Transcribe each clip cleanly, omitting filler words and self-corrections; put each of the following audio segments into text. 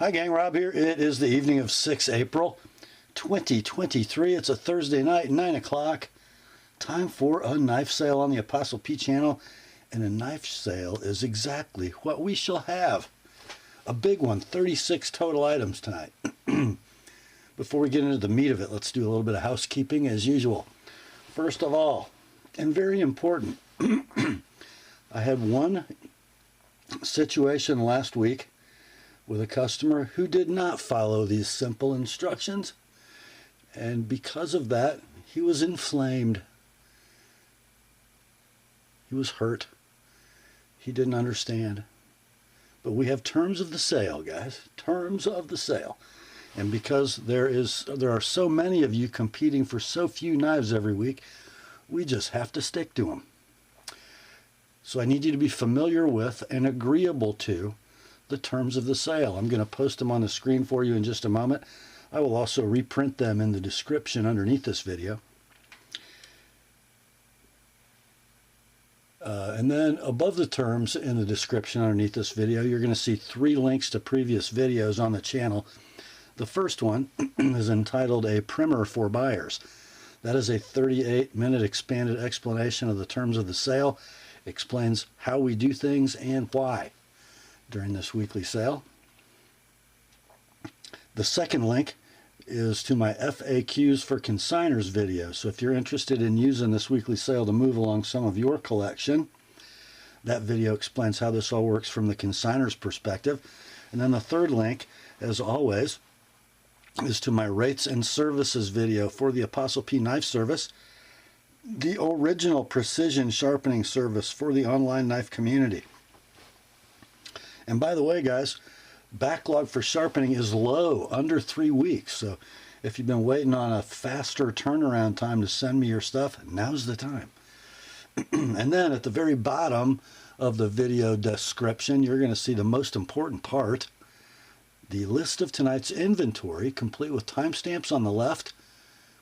Hi gang, Rob here. It is the evening of 6 April 2023. It's a Thursday night, 9 o'clock. Time for a knife sale on the Apostle P channel. And a knife sale is exactly what we shall have. A big one, 36 total items tonight. Before we get into the meat of it, let's do a little bit of housekeeping as usual. First of all, and very important, I had one situation last week with a customer who did not follow these simple instructions, and because of that he was inflamed. He was hurt. He didn't understand. But we have terms of the sale, guys. Terms of the sale. And because there are so many of you competing for so few knives every week, we just have to stick to them. So I need you to be familiar with and agreeable to the terms of the sale. I'm going to post them on the screen for you in just a moment. I will also reprint them in the description underneath this video. And then above the terms in the description underneath this video, you're going to see 3 links to previous videos on the channel. The first one is entitled A Primer for Buyers. That is a 38-minute expanded explanation of the terms of the sale. Explains how we do things and why during this weekly sale. The second link is to my FAQs for Consignors video. So if you're interested in using this weekly sale to move along some of your collection, that video explains how this all works from the consignors perspective. And then the third link, as always, is to my rates and services video for the Apostle P Knife Service, the original precision sharpening service for the online knife community. And by the way, guys, backlog for sharpening is low, under 3 weeks. So if you've been waiting on a faster turnaround time to send me your stuff, now's the time. And then at the very bottom of the video description, you're going to see the most important part, the list of tonight's inventory, complete with timestamps on the left,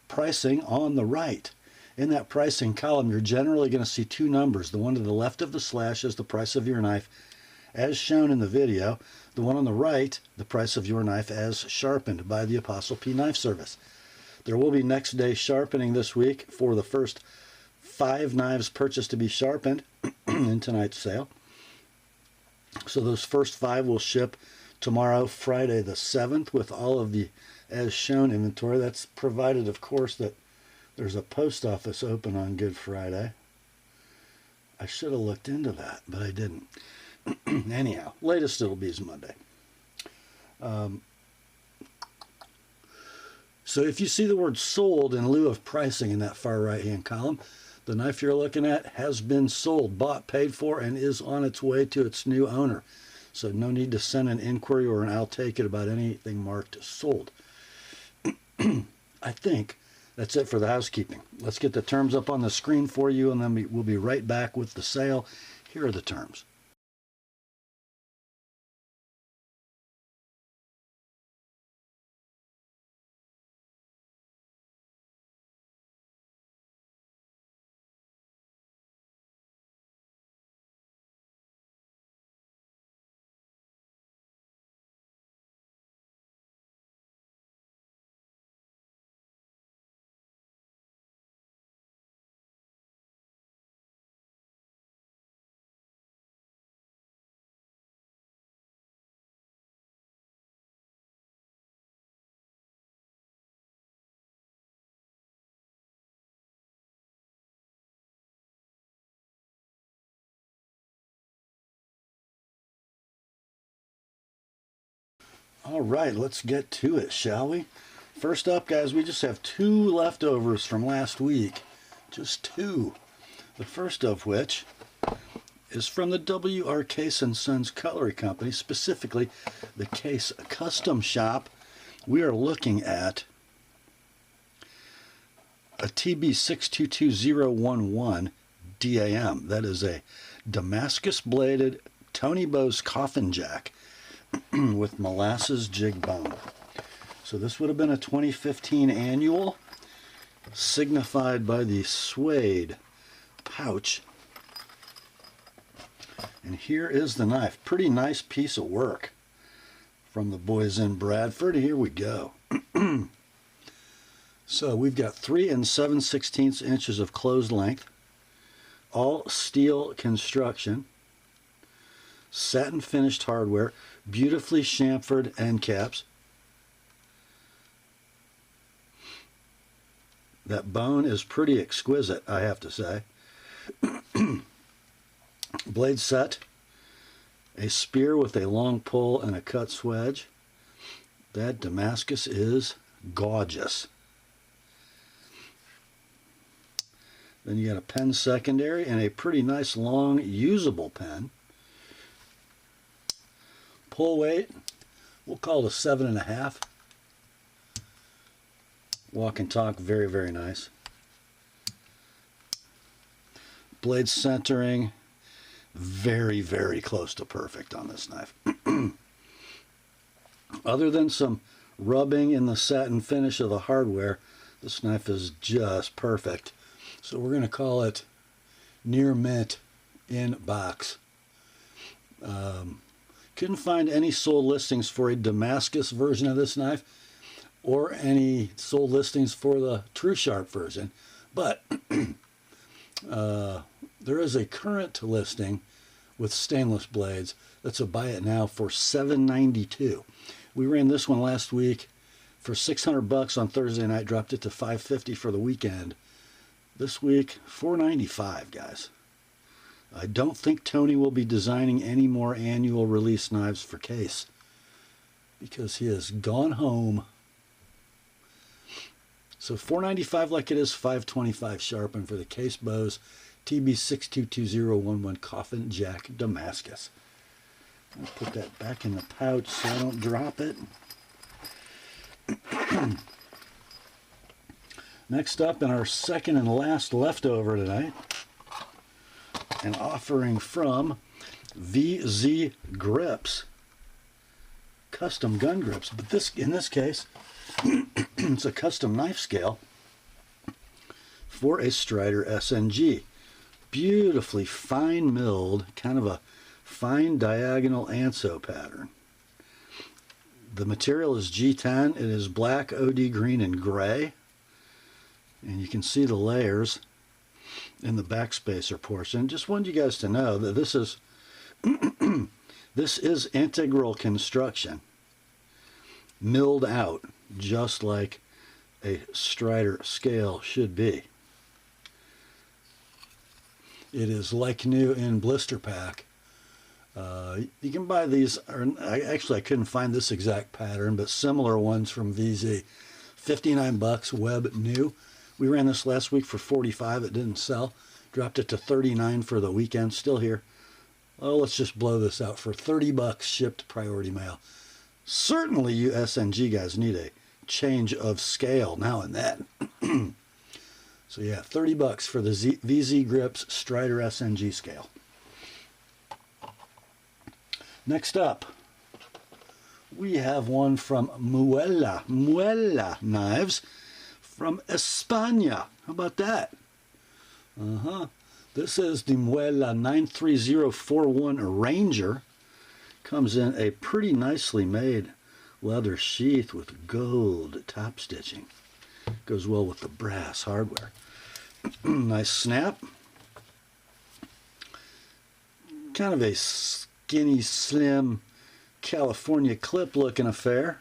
pricing on the right. In that pricing column, you're generally going to see 2 numbers. The one to the left of the slash is the price of your knife, as shown in the video. The one on the right, the price of your knife as sharpened by the Apostle P Knife Service. There will be next day sharpening this week for the first 5 knives purchased to be sharpened in tonight's sale. So those first 5 will ship tomorrow, Friday the 7th, with all of the as shown inventory. That's provided, of course, that there's a post office open on Good Friday. I should have looked into that, but I didn't. Anyhow, latest it'll be is Monday. So if you see the word sold in lieu of pricing in that far right hand column, the knife you're looking at has been sold, bought, paid for, and is on its way to its new owner. So no need to send an inquiry or an I'll take it about anything marked sold. I think that's it for the housekeeping. Let's get the terms up on the screen for you, and then we'll be right back with the sale. Here are the terms. All right, let's get to it, shall we? First up, guys, we just have 2 leftovers from last week. Just 2. The first of which is from the W.R. Case & Sons Cutlery Company, specifically the Case Custom Shop. We are looking at a TB622011 DAM. That is a Damascus bladed Tony Bose coffin jack with molasses jig bone. So this would have been a 2015 annual, signified by the suede pouch. And here is the knife. Pretty nice piece of work. from the boys in Bradford. Here we go. So we've got 3 7/16 inches of closed length, all steel construction, satin finished hardware, beautifully chamfered end caps. That bone is pretty exquisite, I have to say. Blade set, a spear with a long pull and a cut swedge. That Damascus is gorgeous. Then you got a pen secondary and a pretty nice long usable pen. Pull weight, we'll call it a 7.5. Walk and talk, very, very nice. Blade centering, very, very close to perfect on this knife. Other than some rubbing in the satin finish of the hardware, this knife is just perfect. So we're going to call it near mint in box. Couldn't find any sold listings for a Damascus version of this knife or any sold listings for the True Sharp version, but there is a current listing with stainless blades. That's a buy it now for $7.92. We ran this one last week for $600 on Thursday night, dropped it to $550 for the weekend. This week, $495, guys. I don't think Tony will be designing any more annual release knives for Case because he has gone home. So $495 like it is, $525 sharpen for the Case Bose TB622011 Coffin Jack Damascus. I'll put that back in the pouch so I don't drop it. Next up, in our second and last leftover tonight, an offering from VZ Grips, custom gun grips, but in this case, it's a custom knife scale for a Strider SNG. Beautifully fine milled, kind of a fine diagonal anso pattern. The material is G10. It is black, OD green, and gray. And you can see the layers in the backspacer portion. Just wanted you guys to know that this is this is integral construction, milled out just like a Strider scale should be. It is like new in blister pack. You can buy these, or actually I couldn't find this exact pattern, but similar ones from VZ. $59 web new. We ran this last week for $45. It didn't sell. Dropped it to $39 for the weekend. Still here. Oh, let's just blow this out for $30 shipped priority mail. Certainly you SNG guys need a change of scale now and then. So yeah, $30 for the VZ Grips Strider SNG scale. Next up, we have one from Muela Knives from España. How about that? This is the Muela 93041 Ranger. Comes in a pretty nicely made leather sheath with gold top stitching. Goes well with the brass hardware. Nice snap. Kind of a skinny, slim California clip looking affair.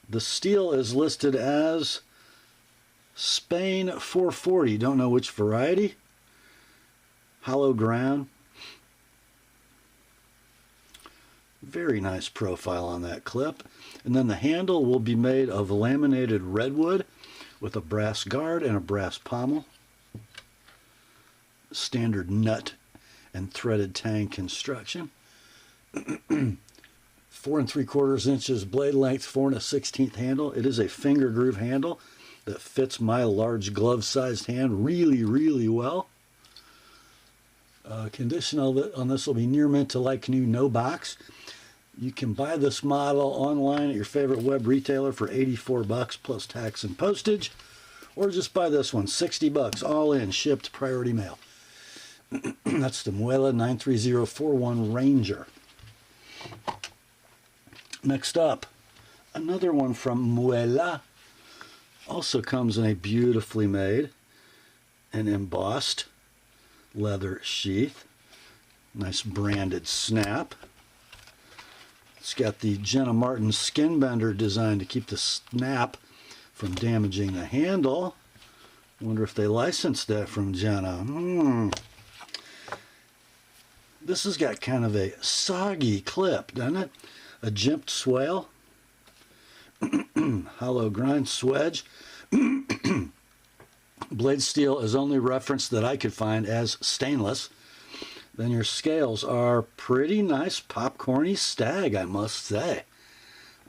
The steel is listed as Spain 440. Don't know which variety. Hollow ground. Very nice profile on that clip. And then the handle will be made of laminated redwood with a brass guard and a brass pommel. Standard nut and threaded tang construction. 4 3/4 inches blade length, 4 1/16 handle. It is a finger groove handle that fits my large glove-sized hand really, really well. Condition on this will be near mint to like new, no box. You can buy this model online at your favorite web retailer for $84 plus tax and postage, or just buy this one, $60 all in, shipped priority mail. That's the Muela 93041 Ranger. Next up, another one from Muela. Also comes in a beautifully made and embossed leather sheath. Nice branded snap. It's got the Jenna Martin skin bender design to keep the snap from damaging the handle. Wonder if they licensed that from Jenna. This has got kind of a soggy clip, doesn't it? A jimped swale. Hollow grind swedge. Blade steel is only referenced that I could find as stainless. Then your scales are pretty nice popcorny stag, I must say.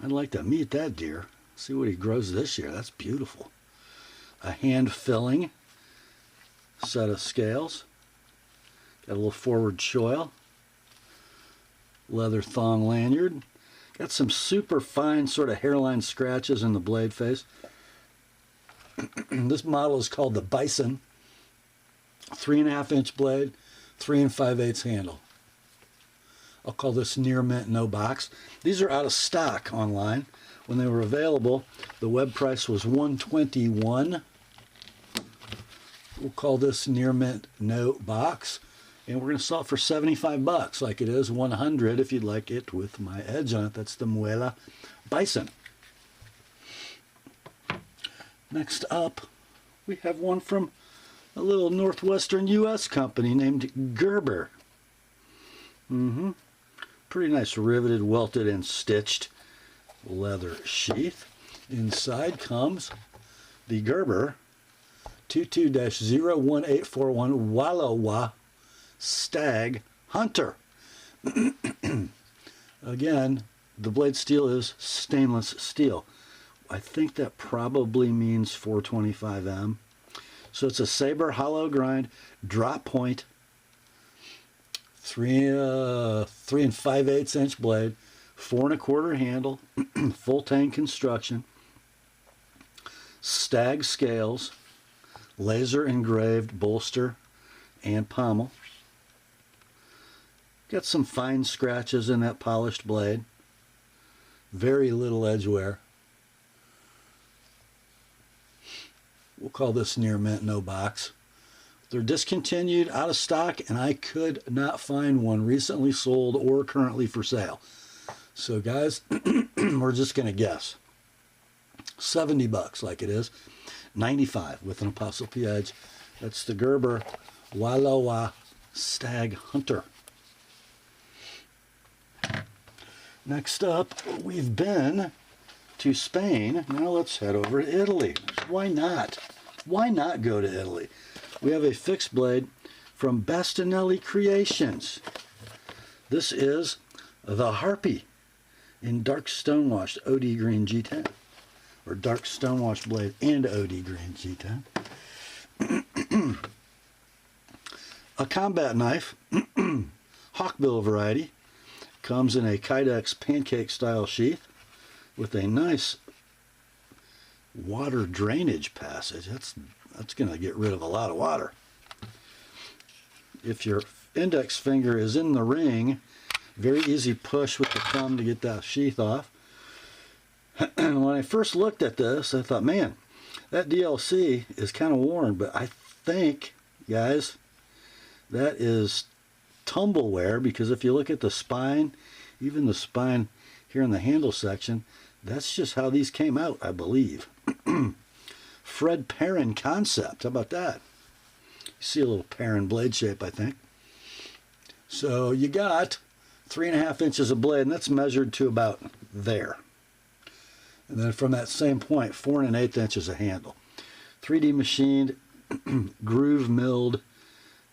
I'd like to meet that deer. See what he grows this year. That's beautiful. A hand filling set of scales. Got a little forward choil. Leather thong lanyard. Got some super fine sort of hairline scratches in the blade face. This model is called the Bison. 3.5 inch blade, 3 5/8 handle. I'll call this near mint, no box. These are out of stock online. When they were available, the web price was $121. We'll call this near mint, no box. And we're going to sell it for 75 bucks, like it is 100 if you'd like it with my edge on it. That's the Muela Bison. Next up, we have one from a little northwestern U.S. company named Gerber. Pretty nice riveted, welted, and stitched leather sheath. Inside comes the Gerber 22-01841 Wallowa Stag Hunter. Again, the blade steel is stainless steel. I think that probably means 425M. So it's a saber hollow grind, drop point, 3 5/8 inch blade, 4 1/4 handle, full tang construction, Stag scales, laser engraved bolster and pommel. Got some fine scratches in that polished blade. Very little edge wear. We'll call this near mint, no box. They're discontinued, out of stock, and I could not find one recently sold or currently for sale. So guys, we're just going to guess. 70 bucks like it is. 95 with an Apostle P edge. That's the Gerber Wallowa Stag Hunter. Next up, we've been to Spain. Now let's head over to Italy. Why not? Why not go to Italy? We have a fixed blade from Bastinelli Creations. This is the Harpy in dark stonewashed OD green G10, or dark stonewashed blade and OD green G10. A combat knife, hawkbill variety, comes in a Kydex pancake style sheath with a nice water drainage passage. That's going to get rid of a lot of water. If your index finger is in the ring, very easy push with the thumb to get that sheath off. And when I first looked at this, I thought, man, that DLC is kind of worn, but I think, guys, that is tumbleware, because if you look at the spine, even the spine here in the handle section, that's just how these came out, I believe. Fred Perrin concept. How about that? You see a little Perrin blade shape, I think. So you got 3.5 inches of blade, and that's measured to about there. And then from that same point, 4 1/8 inches of handle. 3D machined, groove milled,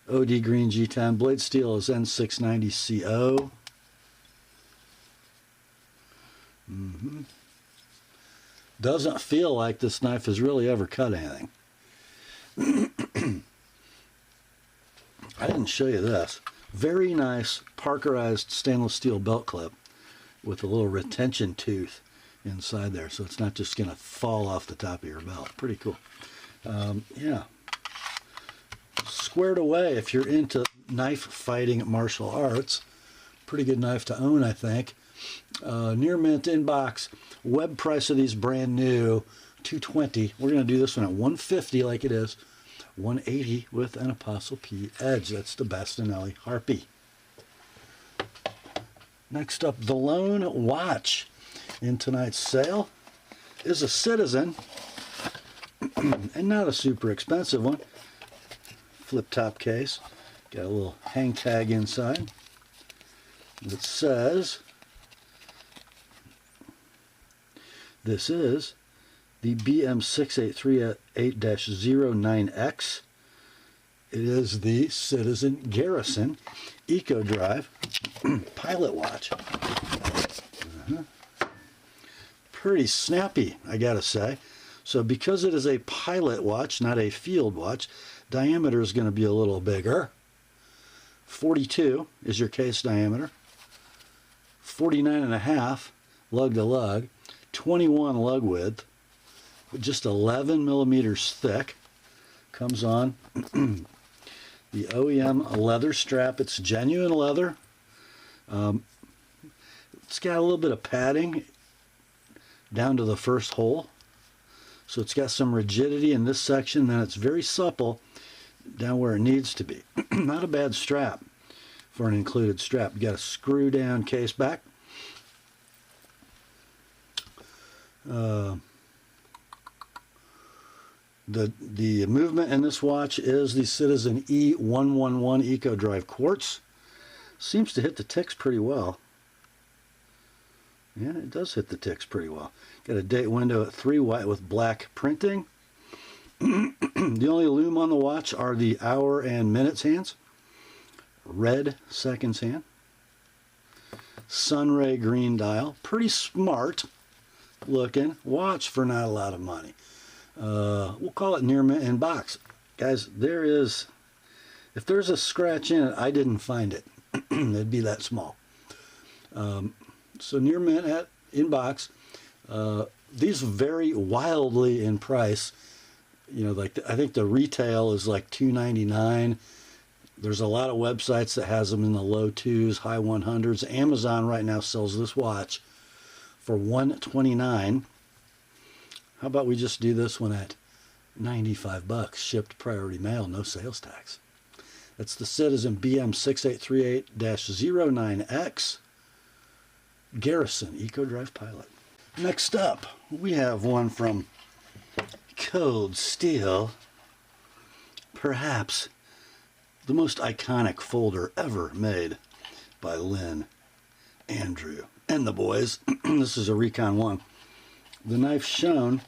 OD green G10. Blade steel is N690CO. Doesn't feel like this knife has really ever cut anything. I didn't show you this. Very nice Parkerized stainless steel belt clip with a little retention tooth inside there, so it's not just going to fall off the top of your belt. Pretty cool. Yeah. Squared away if you're into knife fighting martial arts. Pretty good knife to own, I think. Near mint in box. Web price of these brand new, $220. We're going to do this one at $150 like it is. $180 with an Apostle P edge. That's the Bastinelli Harpy. Next up, the lone watch in tonight's sale is a Citizen, and not a super expensive one. Flip top case. Got a little hang tag inside. It says, this is the BM6838-09X. It is the Citizen Garrison Eco Drive pilot watch. Pretty snappy, I gotta say. So because it is a pilot watch, not a field watch, diameter is going to be a little bigger. 42 is your case diameter. 49.5 lug to lug. 21 lug width. Just 11 millimeters thick. Comes on the OEM leather strap. It's genuine leather. It's got a little bit of padding down to the first hole. So it's got some rigidity in this section, then it's very supple down where it needs to be. Not a bad strap for an included strap. You got a screw down case back. The movement in this watch is the Citizen E111 Eco Drive Quartz. Seems to hit the ticks pretty well. Yeah, it does hit the ticks pretty well. Got a date window at 3 white with black printing. The only lume on the watch are the hour and minutes hands. Red seconds hand. Sunray green dial. Pretty smart looking watch for not a lot of money. We'll call it near mint in box. Guys, there is, if there's a scratch in it, I didn't find it. It'd be that small. So near mint in box. These vary wildly in price. You know, like I think the retail is like $299. There's a lot of websites that has them in the low 2s, high 100s. Amazon right now sells this watch for $129. How about we just do this one at $95, shipped priority mail, no sales tax. That's the Citizen BM6838-09X Garrison Eco Drive Pilot. Next up, we have one from Cold Steel. Perhaps the most iconic folder ever made by Lynn, Andrew, and the boys. This is a Recon 1. The knife shown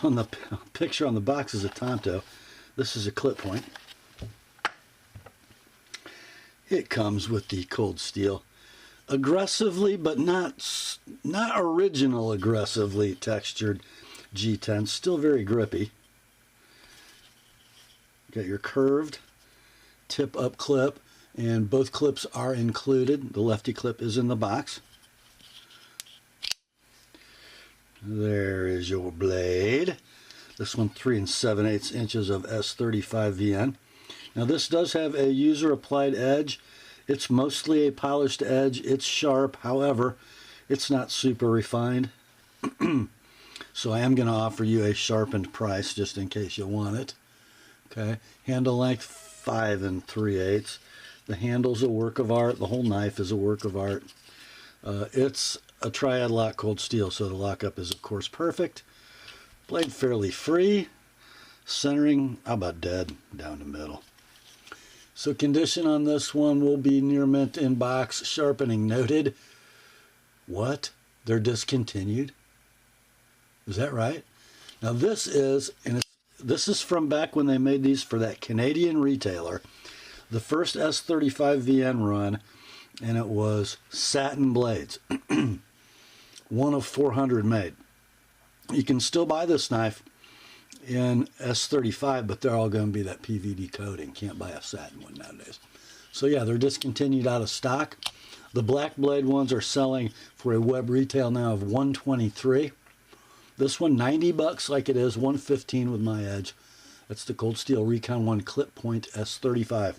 on the picture on the box is a Tonto. This is a clip point. It comes with the Cold Steel aggressively, but not original aggressively textured G10. Still very grippy. Got your curved tip up clip, and both clips are included. The lefty clip is in the box. There is your blade. This one 3 7/8 inches of S35 VN. Now this does have a user applied edge. It's mostly a polished edge. It's sharp, however, it's not super refined. So I am going to offer you a sharpened price just in case you want it. Okay, handle length 5 3/8. The handle's a work of art. The whole knife is a work of art. It's a triad lock Cold Steel, so the lockup is of course perfect. Blade fairly free. Centering, how about dead, down the middle. So condition on this one will be near mint in box, sharpening noted. What? They're discontinued? Is that right? Now this is, and this is from back when they made these for that Canadian retailer. The first S35 VN run, and it was satin blades. One of 400 made. You can still buy this knife in S35, but they're all going to be that PVD coating. Can't buy a satin one nowadays. So yeah, they're discontinued, out of stock. The black blade ones are selling for a web retail now of $123. This one $90 like it is, $115 with my edge. That's the Cold Steel Recon 1 clip point S35.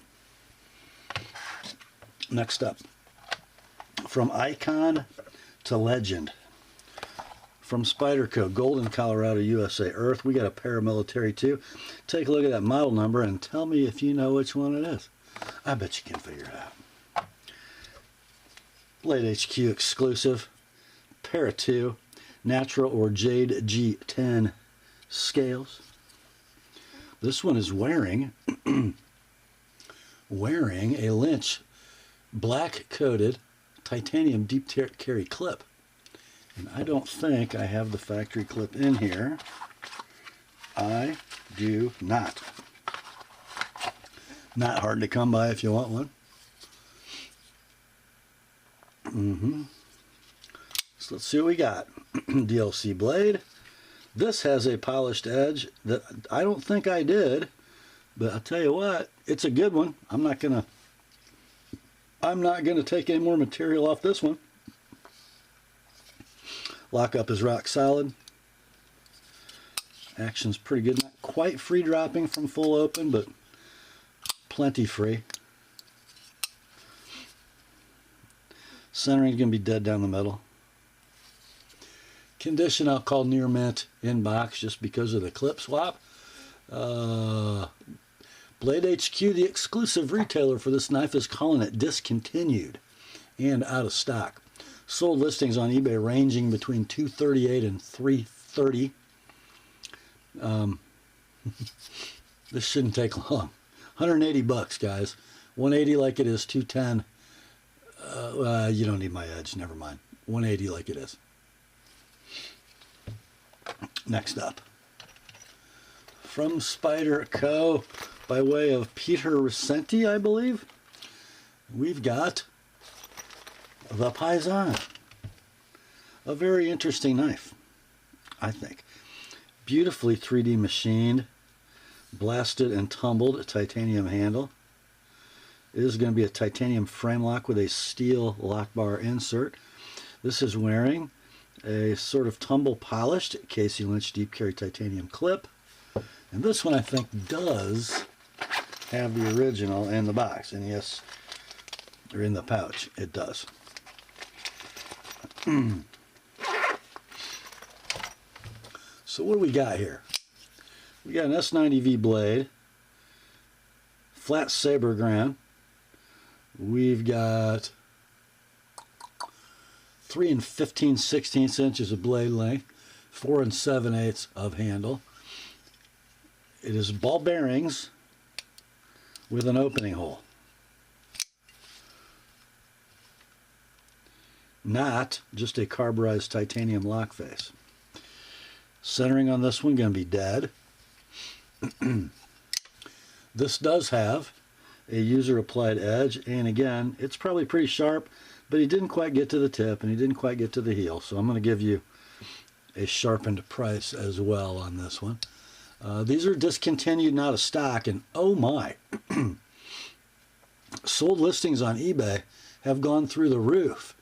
Next up, from icon to legend. From Spyderco, Golden, Colorado, USA, Earth. We got a paramilitary too. Take a look at that model number and tell me if you know which one it is. I bet you can figure it out. Blade HQ exclusive, Para 2, natural or Jade G10 scales. This one is wearing a Lynch black coated titanium deep carry clip. And I don't think I have the factory clip in here. I do not. Not hard to come by if you want one. So let's see what we got. DLC blade. This has a polished edge that I don't think I did, but I'll tell you what, it's a good one. I'm not gonna take any more material off this one. Lockup is rock solid. Action's pretty good. Not quite free dropping from full open, but plenty free. Centering's going to be dead down the middle. Condition I'll call near mint in box just because of the clip swap. Blade HQ, the exclusive retailer for this knife, is calling it discontinued and out of stock. Sold listings on eBay ranging between $238 and $330. This shouldn't take long. 180 bucks, guys. 180 like it is, 210. You don't need my edge, never mind. 180 like it is. Next up, from Spyderco, by way of Peter Recenti, I believe, we've got the Paysan. A very interesting knife, I think. Beautifully 3D machined, blasted and tumbled titanium handle. It is going to be a titanium frame lock with a steel lock bar insert. This is wearing a sort of tumble polished Casey Lynch deep carry titanium clip. And this one I think does have the original in the box. And yes, or in the pouch, it does. So what do we got here? We got an S90V blade, flat saber ground. We've got 3 15/16 inches of blade length, 4 7/8 of handle. It is ball bearings with an opening hole. Not just a carburized titanium lock face. Centering on this one going to be dead. This does have a user applied edge, and again, it's probably pretty sharp, but he didn't quite get to the tip and he didn't quite get to the heel, so I'm going to give you a sharpened price as well on this one. These are discontinued and out of stock, and oh my, sold listings on eBay have gone through the roof.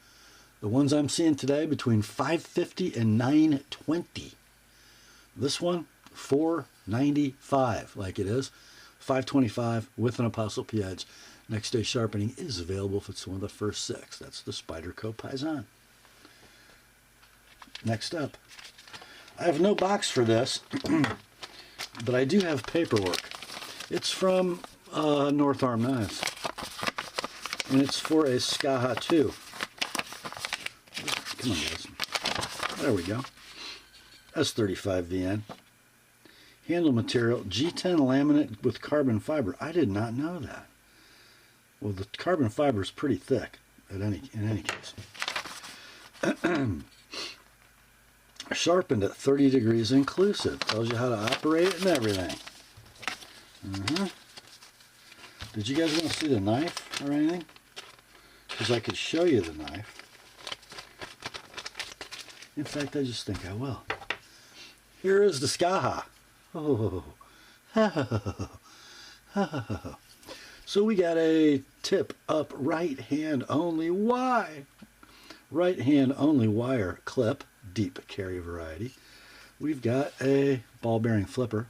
The ones I'm seeing today between $550 and $920. This one, $495 like it is. $525 with an ApostleP edge. Next day sharpening is available if it's one of the first 6. That's the Spyderco Paysan. Next up, I have no box for this, but I do have paperwork. It's from North Arm Knives, and it's for a Skaha 2. Come on, guys. There we go. S35 VN. Handle material, G10 laminate with carbon fiber. I did not know that. Well, the carbon fiber is pretty thick in any case. Sharpened at 30 degrees inclusive. Tells you how to operate it and everything. Did you guys want to see the knife or anything? Because I could show you the knife. In fact, I just think I will. Here is the Skaha. Oh. So we got a tip up right hand only wire clip, deep carry variety. We've got a ball bearing flipper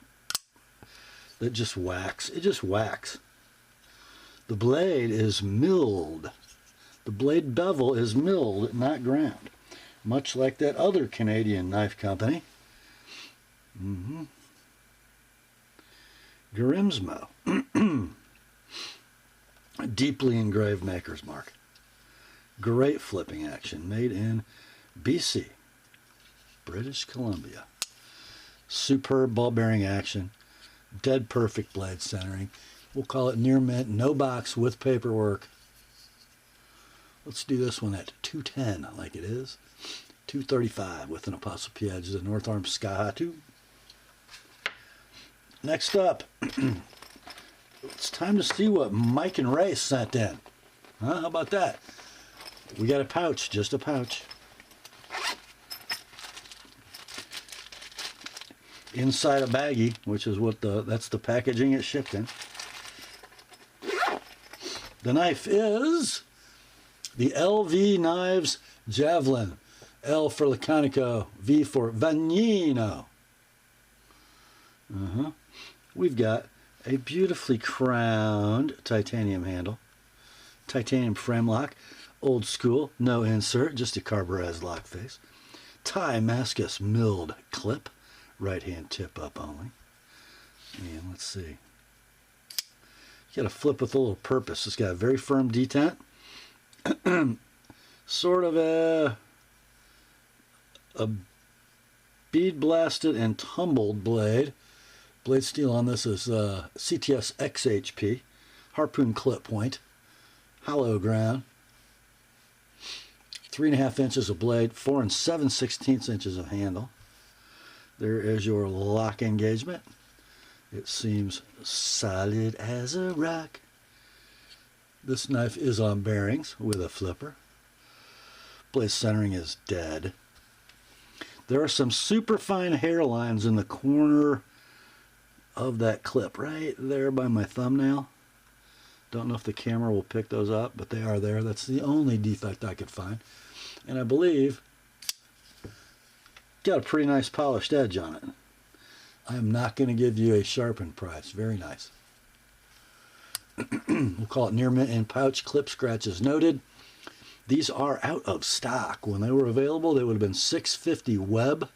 that just whacks. It just whacks. The blade is milled The blade bevel is milled, not ground, much like that other Canadian knife company. Grimsmo. Deeply engraved maker's mark. Great flipping action, made in BC, British Columbia. Superb ball bearing action, dead perfect blade centering. We'll call it near mint, no box with paperwork. Let's do this one at 210 like it is. 235 with an ApostleP edge, the North Arm Skaha 2. Next up, it's time to see what Mike and Ray sent in. Huh? How about that? We got a pouch, just a pouch. Inside a baggie, which is what that's the packaging it's shipped in. The knife is the LV Knives Javelin. L for Laconico, V for Vagnino. We've got a beautifully crowned titanium handle, titanium frame lock, old school, no insert, just a carburized lock face. Damascus milled clip, right hand tip up only. And let's see. You got a flip with a little purpose. It's got a very firm detent. Sort of a bead blasted and tumbled blade. Blade steel on this is CTS XHP, harpoon clip point, hollow ground, 3.5 inches of blade, 4 7/16 inches of handle. There is your lock engagement. It seems solid as a rock. This knife is on bearings with a flipper. Blade centering is dead. There are some super fine hairlines in the corner of that clip right there by my thumbnail. Don't know if the camera will pick those up, but they are there. That's the only defect I could find. And I believe got a pretty nice polished edge on it. I am not going to give you a sharpened price. Very nice. We'll call it near mint and pouch. Clip scratches noted. These are out of stock. When they were available, they would have been $650 web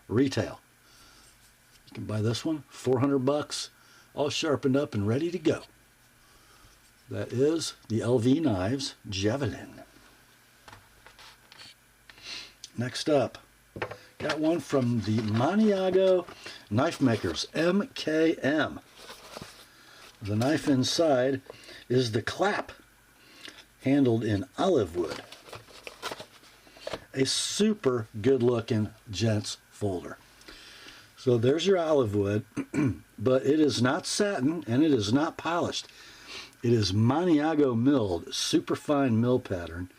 retail. You can buy this one, $400, all sharpened up and ready to go. That is the LV Knives Javelin. Next up, got one from the Maniago Knife Makers, MKM. The knife inside is the Clap, handled in olive wood. A super good looking gents folder. So there's your olive wood, but it is not satin and it is not polished. It is Maniago milled, super fine mill pattern,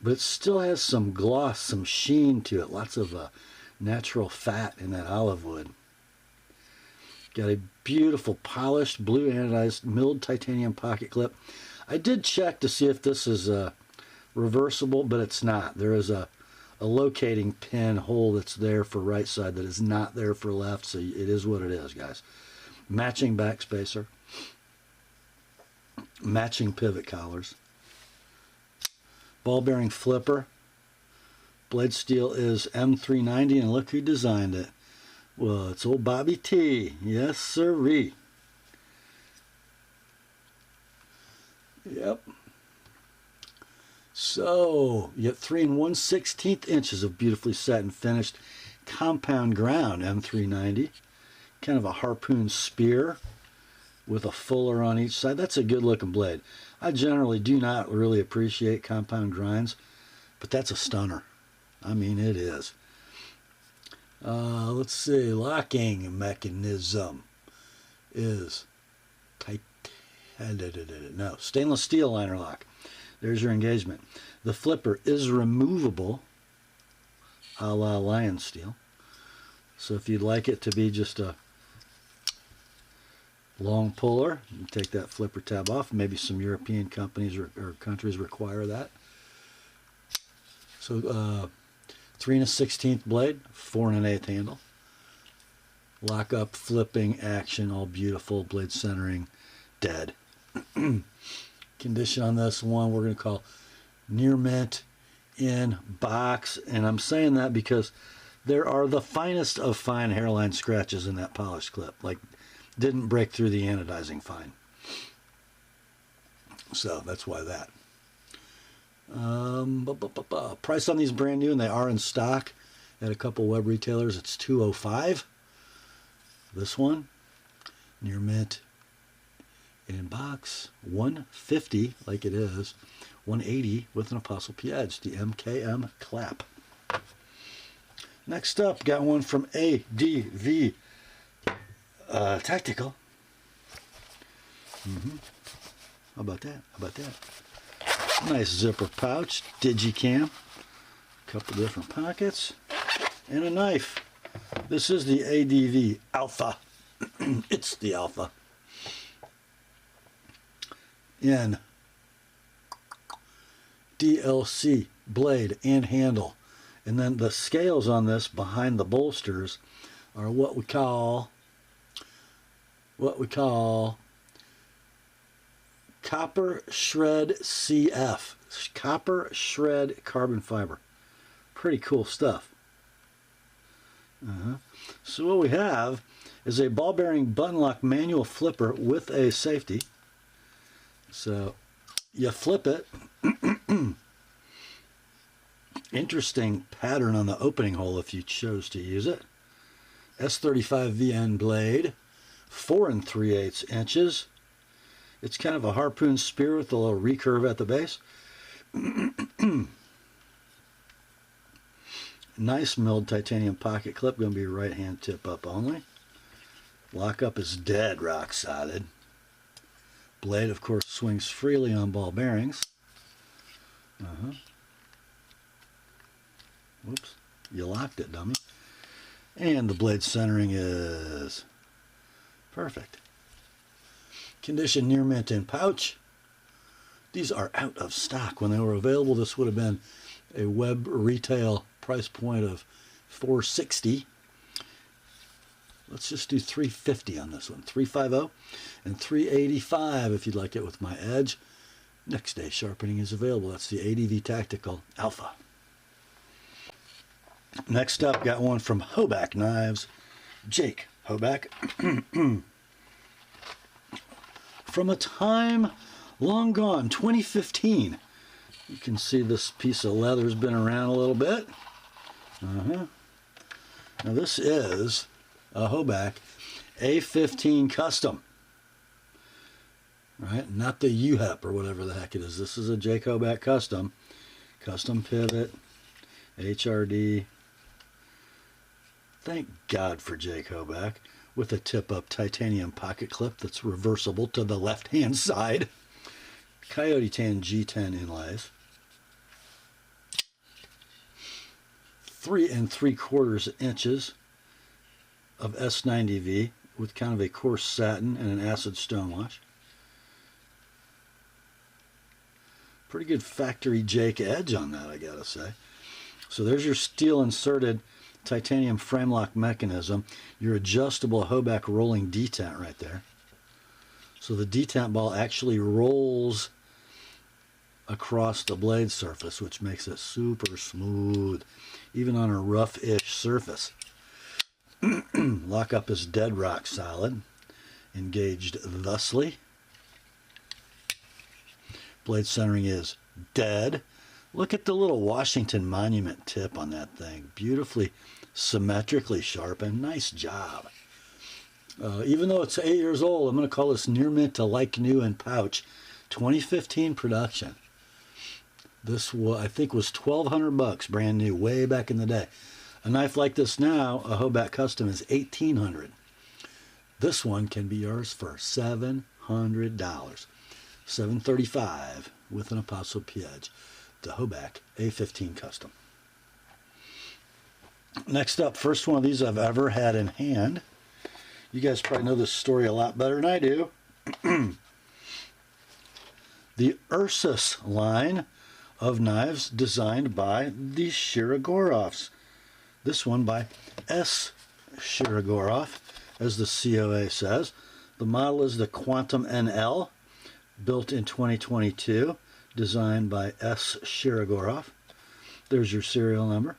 but it still has some gloss, some sheen to it. Lots of natural fat in that olive wood. Got a beautiful polished blue anodized milled titanium pocket clip. I did check to see if this is reversible, but it's not. There is a locating pin hole that's there for right side that is not there for left, so it is what it is, guys. Matching back spacer. Matching pivot collars. Ball bearing flipper. Blade steel is M390, and look who designed it. Well, it's old Bobby T. Yes, sirree. Yep. So, you get 3 1/16 inches of beautifully satin finished compound ground M390. Kind of a harpoon spear with a fuller on each side. That's a good looking blade. I generally do not really appreciate compound grinds, but that's a stunner. I mean, it is. Let's see, locking mechanism is stainless steel liner lock. There's your engagement. The flipper is removable, a la lion steel. So if you'd like it to be just a long puller, you take that flipper tab off. Maybe some European companies or countries require that. So 3 1/16 blade, 4 1/8 handle. Lock up, flipping action, all beautiful. Blade centering, dead. Condition on this one we're going to call near mint in box. And I'm saying that because there are the finest of fine hairline scratches in that polished clip. Like, didn't break through the anodizing fine. So that's why that. Price on these brand new, and they are in stock at a couple web retailers. It's $205. This one, near mint in box, $150 like it is, $180 with an ApostleP edge, the MKM Clap. Next up, got one from ADV Tactical. How about that? How about that? Nice zipper pouch, digicam, a couple different pockets, and a knife. This is the ADV Alpha. It's the Alpha. In DLC blade and handle. And then the scales on this behind the bolsters are what we call copper shred CF, copper shred carbon fiber. Pretty cool stuff. So what we have is a ball bearing button lock manual flipper with a safety. So you flip it. Interesting pattern on the opening hole if you chose to use it. S35 VN blade, 4 3/8 inches. It's kind of a harpoon spear with a little recurve at the base. Nice milled titanium pocket clip, going to be right hand tip up only. Lockup is dead rock solid. Blade, of course, swings freely on ball bearings. Whoops, you locked it, dummy. And the blade centering is perfect. Condition near mint in pouch. These are out of stock. When they were available, this would have been a web retail price point of $460. Let's just do $350 on this one. $350 and $385 if you'd like it with my edge. Next day sharpening is available. That's the ADV Tactical Alpha. Next up, got one from Hoback Knives. Jake Hoback. From a time long gone, 2015. You can see this piece of leather's been around a little bit. Now this is a Hoback A15 Custom. Right? Not the UHEP or whatever the heck it is. This is a Jake Hoback Custom. Custom pivot, HRD. Thank God for Jake Hoback. With a tip-up titanium pocket clip that's reversible to the left-hand side. Coyote Tan G10 inlays. 3 3/4 inches of S90V with kind of a coarse satin and an acid stonewash. Pretty good factory Jake edge on that, I gotta say. So there's your steel inserted titanium frame lock mechanism, your adjustable Hoback rolling detent right there. So the detent ball actually rolls across the blade surface, which makes it super smooth, even on a rough-ish surface. Lockup is dead rock solid, engaged thusly. Blade centering is dead. Look at the little Washington Monument tip on that thing. Beautifully, symmetrically sharpened. Nice job. Even though it's 8 years old, I'm going to call this near mint to like new in pouch. 2015 production. This, I think, was $1,200 brand new, way back in the day. A knife like this now, a Hoback Custom, is $1,800. This one can be yours for $700. $735 with an ApostleP edge. The Hoback A15 Custom. Next up, first one of these I've ever had in hand. You guys probably know this story a lot better than I do. The Ursus line of knives designed by the Shiragorovs. This one by S. Shirogorov, as the COA says. The model is the Quantum NL, built in 2022. designed by S. Shirogorov. There's your serial number.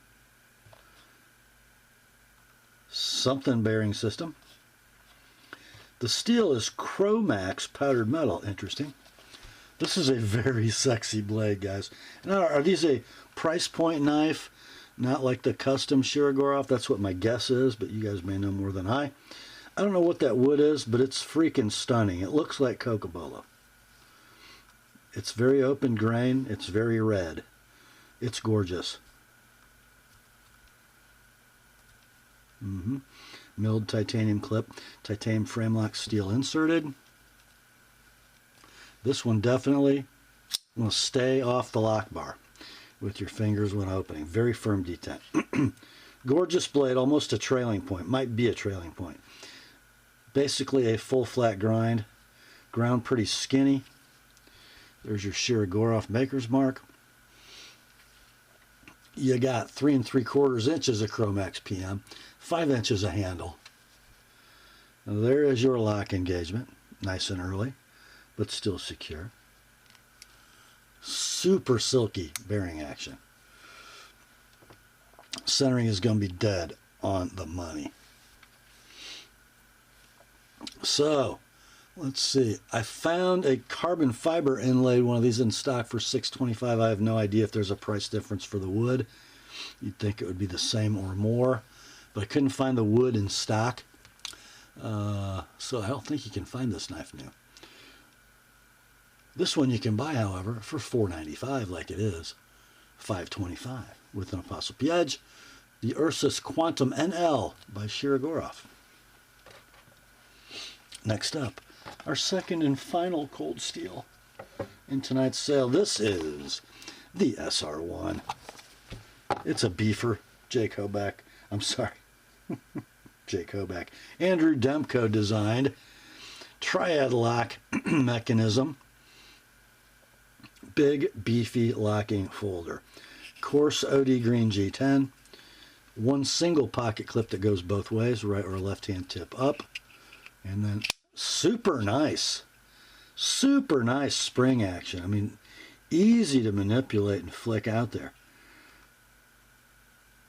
Something bearing system. The steel is Chromax powdered metal. Interesting. This is a very sexy blade, guys. Now, are these a price point knife? Not like the custom Shirogorov. That's what my guess is, but you guys may know more than I. I don't know what that wood is, but it's freaking stunning. It looks like Cocobolo. It's very open grain. It's very red. It's gorgeous. Milled titanium clip, titanium frame lock steel inserted. This one definitely will stay off the lock bar with your fingers when opening. Very firm detent. Gorgeous blade, almost a trailing point. Might be a trailing point. Basically a full flat grind. Ground pretty skinny. There's your Shirogorov maker's mark. You got 3 3/4 inches of Chromax PM, 5 inches of handle. Now there is your lock engagement. Nice and early, but still secure. Super silky bearing action. Centering is going to be dead on the money. So, let's see. I found a carbon fiber inlaid one of these in stock for $6.25. I have no idea if there's a price difference for the wood. You'd think it would be the same or more, but I couldn't find the wood in stock. So I don't think you can find this knife new. This one you can buy, however, for $4.95 like it is. $5.25 with an TheApostleP edge. The Ursus Quantum NL by Shirogorov. Next up, our second and final cold steel in tonight's sale. This is the SR1. It's a beefer. Jake Hoback. I'm sorry. Jake Hoback. Andrew Demko designed. Triad lock mechanism. Big, beefy locking folder. Coarse OD green G10. One single pocket clip that goes both ways, right or left hand tip up. And then super nice spring action. I mean, easy to manipulate and flick out there.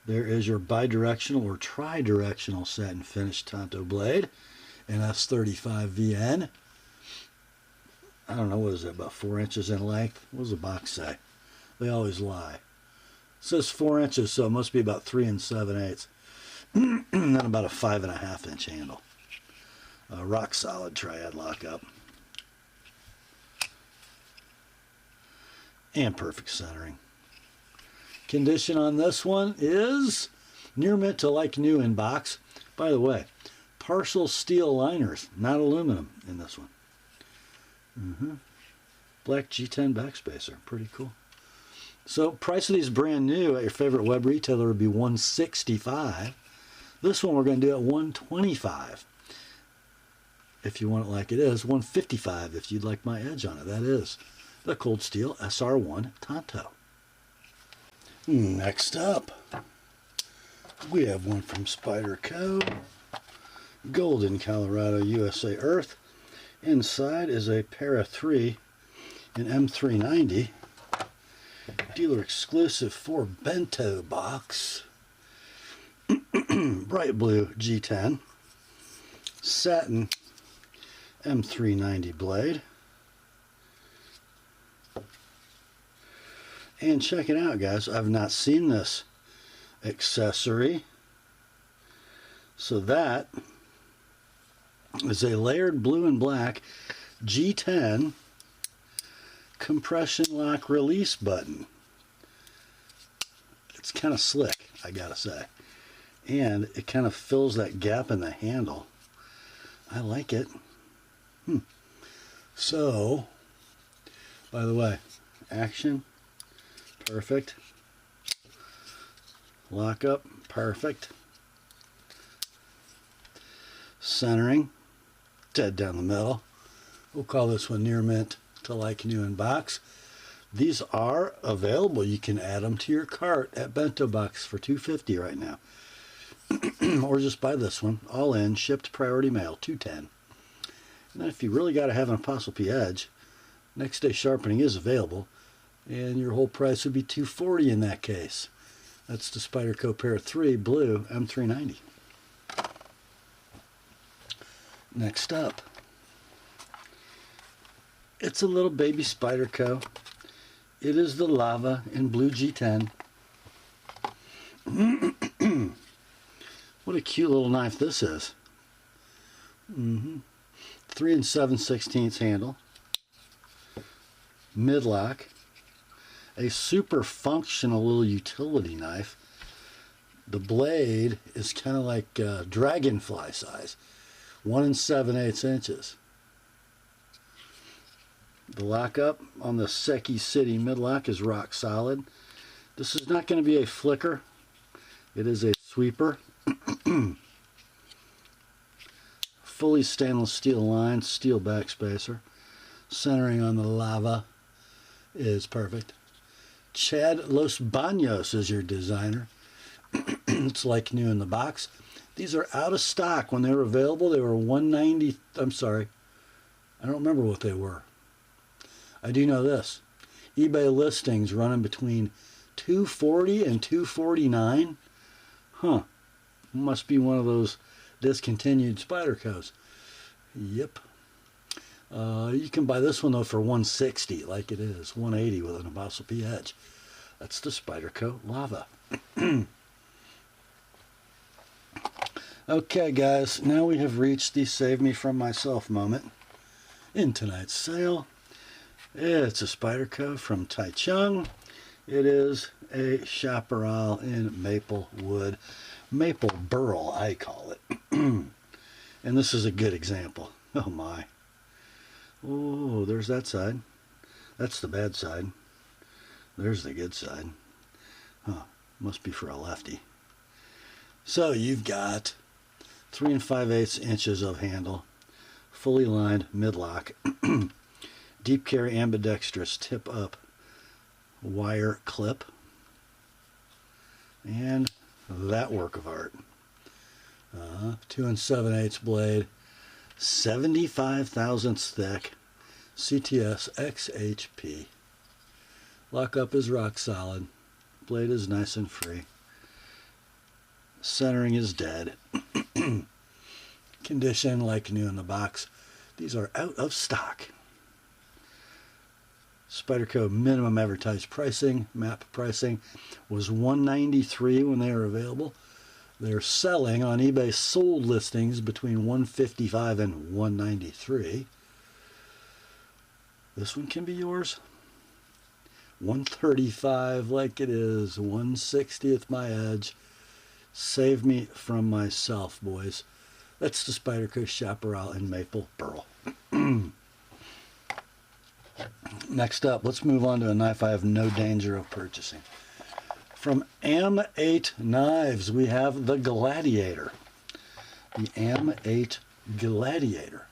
There is your bidirectional or tri-directional satin finish Tonto blade, an S35 VN. I don't know, what is it, about 4 inches in length? What does the box say? They always lie. It says 4 inches, so it must be about 3 7/8. And then about a 5.5 inch handle. Rock solid triad lockup. And perfect centering. Condition on this one is near mint to like new in box. By the way, partial steel liners, not aluminum in this one. Black G10 backspacer, pretty cool. So price of these brand new at your favorite web retailer would be $165. This one we're going to do at $125. If you want it like it is, $155 if you'd like my edge on it. That is the Cold Steel SR1 Tonto. Next up, we have one from Spyderco. Golden, Colorado, USA Earth. Inside is a Para 3 in M390. Dealer exclusive for bento box. Bright blue G10. Satin M390 blade. And check it out, guys. I've not seen this accessory. So that is a layered blue and black G10 compression lock release button. It's kind of slick, I gotta say. And it kind of fills that gap in the handle. I like it. So, by the way, action, perfect. Lock up, perfect. Centering, dead down the middle. We'll call this one near mint to like new in box. These are available. You can add them to your cart at Bento Box for $2.50 right now. Or just buy this one, all in, shipped priority mail, $2.10. And then if you really got to have an TheApostleP edge, next day sharpening is available. And your whole price would be $240 in that case. That's the Spyderco Pair 3 Blue M390. Next up, it's a little baby Spyderco. It is the Lava in Blue G10. What a cute little knife this is. 3 7/16 handle. Midlock. A super functional little utility knife. The blade is kind of like dragonfly size. 1 7/8 inches. The lockup on the Seki City midlock is rock solid. This is not going to be a flicker. It is a sweeper. Fully stainless steel line, steel backspacer. Centering on the Lava is perfect. Chad Los Baños is your designer. It's like new in the box. These are out of stock. When they were available, they were $190. I'm sorry. I don't remember what they were. I do know this. eBay listings running between $240 and $249. Huh. Must be one of those discontinued Spydercos. Yep. You can buy this one though for $160, like it is. $180 with an TheApostleP edge. That's the Spyderco Lava. Okay guys, now we have reached the save me from myself moment in tonight's sale. It's a Spyderco from Taichung. It is a chaparral in maple wood. Maple burl, I call it. And this is a good example. Oh my. Oh, there's that side. That's the bad side. There's the good side. Huh, must be for a lefty. So you've got 3 5/8 inches of handle, fully lined midlock, deep carry ambidextrous tip up wire clip, and that work of art. 2 7/8 blade, 75 thousandths thick, CTS XHP. Lockup is rock solid. Blade is nice and free. Centering is dead. Condition like new in the box. These are out of stock. Spyderco minimum advertised pricing, map pricing, was $193 when they were available. They're selling on eBay sold listings between $155 and $193. This one can be yours. $135 like it is. $160 with my edge. Save me from myself, boys. That's the Spyderco Chaparral in Maple Burl. Next up, let's move on to a knife I have no danger of purchasing. From Am8 Knives, we have the Gladiator. The Am8 Gladiator.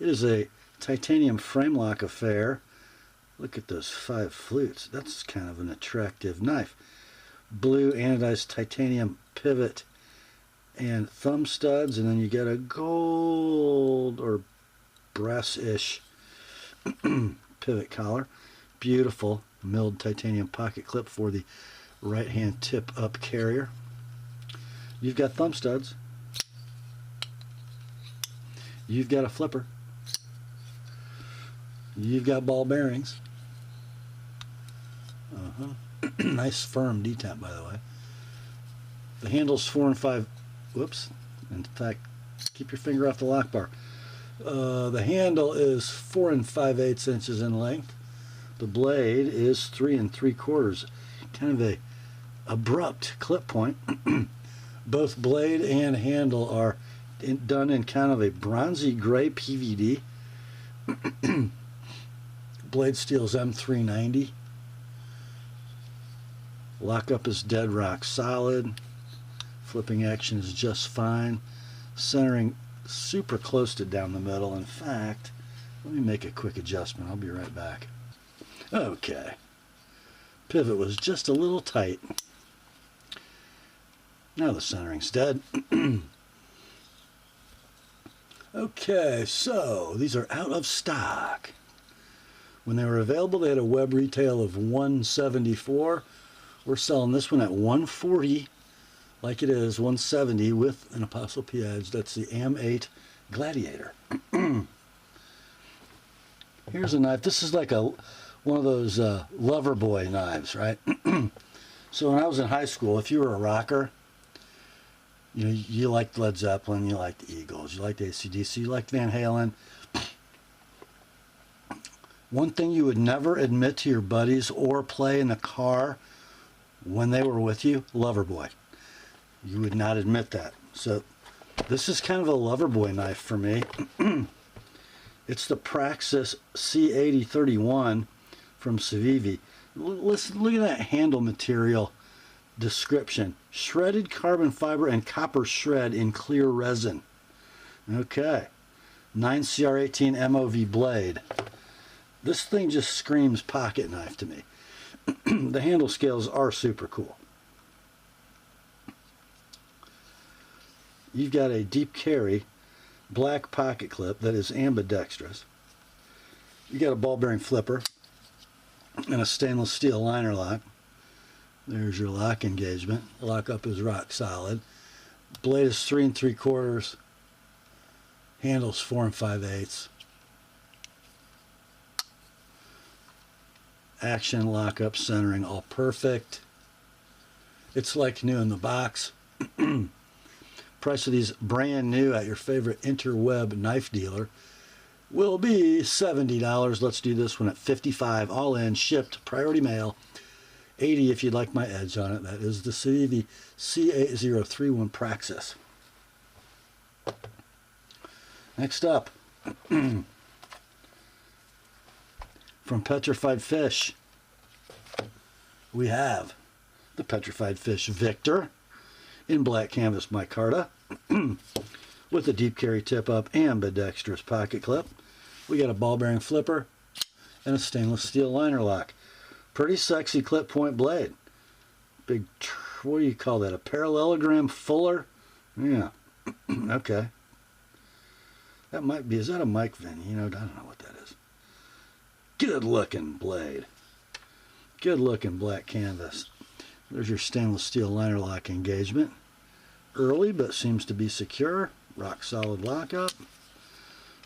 It is a titanium frame lock affair. Look at those 5 flutes. That's kind of an attractive knife. Blue anodized titanium pivot and thumb studs, and then you get a gold or brass-ish pivot collar. Beautiful milled titanium pocket clip for the right hand tip up carrier. You've got thumb studs. You've got a flipper. You've got ball bearings. Nice firm detent, by the way. The handle's 4 and 5. Whoops. In fact, keep your finger off the lock bar. The handle is 4 5/8 inches in length. The blade is 3 3/4. Kind of a abrupt clip point. Both blade and handle are done in kind of a bronzy gray PVD. Blade steel's M390. Lockup is dead rock solid. Flipping action is just fine. Centering super close to down the middle. In fact, let me make a quick adjustment. I'll be right back. Okay. Pivot was just a little tight. Now the centering's dead. Okay, so these are out of stock. When they were available, they had a web retail of $174. We're selling this one at $140, like it is, $170 with an TheApostleP edge. That's the Am8 Gladiator. Here's a knife. This is like one of those lover boy knives, right? So when I was in high school, if you were a rocker, you know, you liked Led Zeppelin, you liked the Eagles, you liked AC/DC, you liked Van Halen. One thing you would never admit to your buddies or play in the car when they were with you, lover boy. You would not admit that. So this is kind of a lover boy knife for me. It's the Praxis C8031 from Civivi. Listen, look at that handle material description. Shredded carbon fiber and copper shred in clear resin. Okay. 9CR18 MOV blade. This thing just screams pocket knife to me. The handle scales are super cool. You've got a deep carry black pocket clip that is ambidextrous. You got a ball bearing flipper and a stainless steel liner lock. There's your lock engagement. Lockup is rock solid. Blade is 3 3/4. Handle's 4 5/8. Action, lockup, centering, all perfect. It's like new in the box. Price of these brand new at your favorite interweb knife dealer will be $70. Let's do this one at $55, all in, shipped, priority mail. $80 if you'd like my edge on it. That is the Civivi C8031 Praxis. Next up, from Petrified Fish, we have the Petrified Fish Victor in black canvas micarta with a deep carry tip up ambidextrous pocket clip. We got a ball bearing flipper and a stainless steel liner lock. Pretty sexy clip point blade. Big, what do you call that? A parallelogram fuller? Yeah. Okay. That might be, is that a mic vent? You know, I don't know what that is. Good looking blade. Good looking black canvas. There's your stainless steel liner lock engagement. Early, but seems to be secure. Rock solid lockup.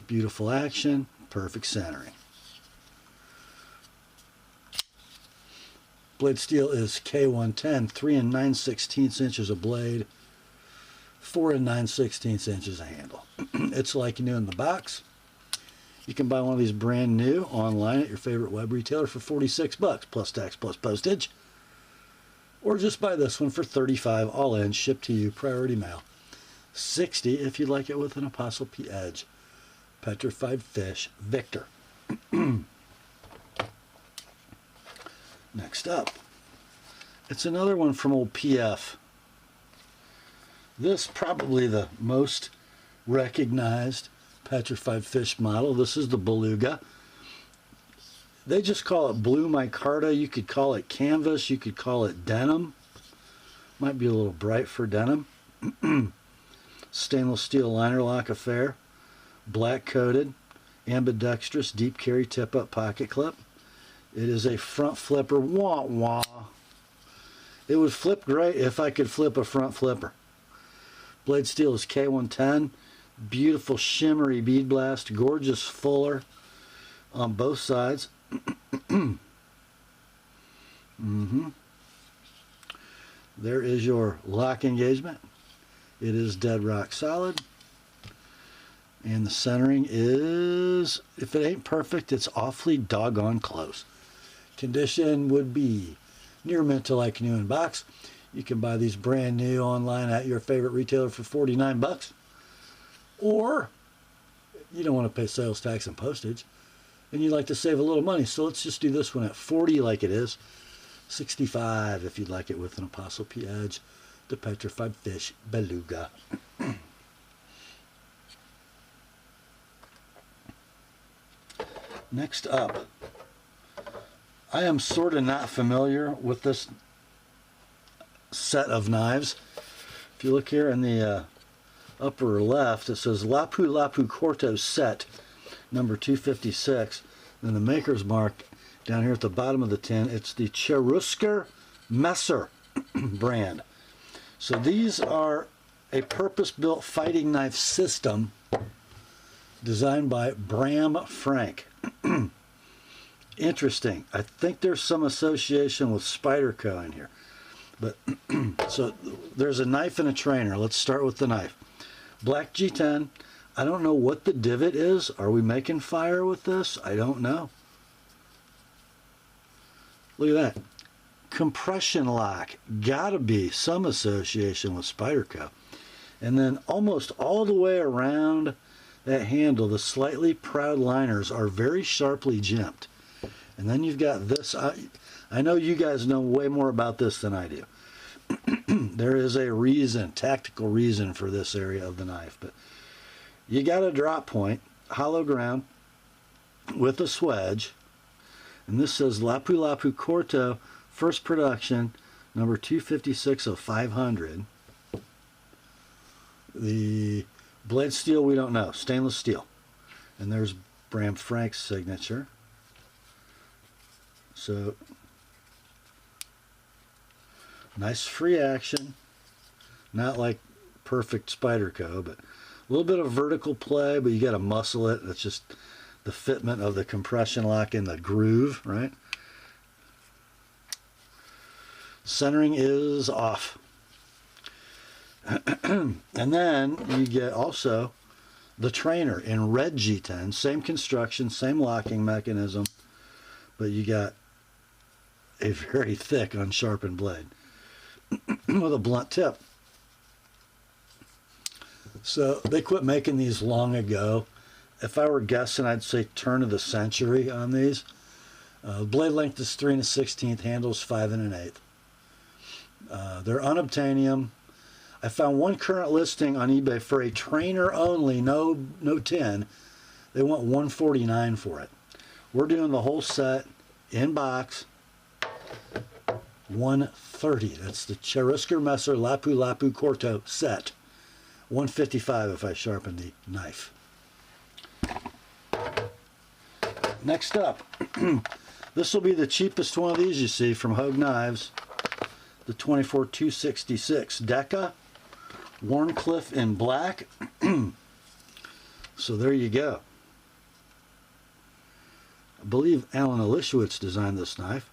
Beautiful action. Perfect centering. Blade steel is K110, 3 9/16 inches of blade, 4 9/16 inches of handle. It's like new in the box. You can buy one of these brand new online at your favorite web retailer for $46 plus tax plus postage. Or just buy this one for $35 all in, shipped to you, priority mail. $60 if you'd like it with an TheApostleP edge. Petrified Fish Victor. Next up, it's another one from old PF. This probably the most recognized Petrified Fish model. This is the Beluga. They just call it blue micarta. You could call it canvas. You could call it denim. Might be a little bright for denim. Stainless steel liner lock affair. Black coated. Ambidextrous deep carry tip up pocket clip. It is a front flipper. Wah wah. It would flip great if I could flip a front flipper. Blade steel is K110. Beautiful shimmery bead blast. Gorgeous fuller on both sides. There is your lock engagement. It is dead rock solid. And the centering is, if it ain't perfect, it's awfully doggone close. Condition would be near mint to like new in box. You can buy these brand new online at your favorite retailer for $49. Or you don't want to pay sales tax and postage and you'd like to save a little money. So let's just do this one at $40 like it is. $65 if you'd like it with an TheApostleP edge. The Petrified Fish Beluga. Next up, I am sort of not familiar with this set of knives. If you look here in the upper left, it says Lapu Lapu Corto set number 256. Then the maker's mark down here at the bottom of the tin, it's the Cherusker Messer brand. So these are a purpose-built fighting knife system designed by Bram Frank. Interesting. I think there's some association with Spyderco in here. But so there's a knife and a trainer. Let's start with the knife. Black G10. I don't know what the divot is. Are we making fire with this? I don't know. Look at that. Compression lock. Gotta be some association with Spyderco. And then almost all the way around that handle, the slightly proud liners are very sharply jimped. And then you've got this. I know you guys know way more about this than I do. There is a reason, tactical reason for this area of the knife. But you got a drop point, hollow ground, with a swedge. And this says Lapu Lapu Corto, first production, number 256 of 500. The blade steel, we don't know. Stainless steel. And there's Bram Frank's signature. So, nice free action. Not like perfect Spyderco, but a little bit of vertical play, but you got to muscle it. That's just the fitment of the compression lock in the groove, right? Centering is off. And then you get also the trainer in red G10, same construction, same locking mechanism, but you got a very thick unsharpened blade with a blunt tip. So they quit making these long ago. If I were guessing, I'd say turn of the century on these. Blade length is 3 1/16, handles 5 1/8. They're unobtainium. I found one current listing on eBay for a trainer only, no tin. They want $149 for it. We're doing the whole set in box, $130. That's the Cherusker Messer Lapu Lapu Corto set. $155 if I sharpen the knife. Next up, this will be the cheapest one of these you see from Hogue Knives. The 24266 Deca, Warncliffe in black. So there you go. I believe Alan Elishewitz designed this knife.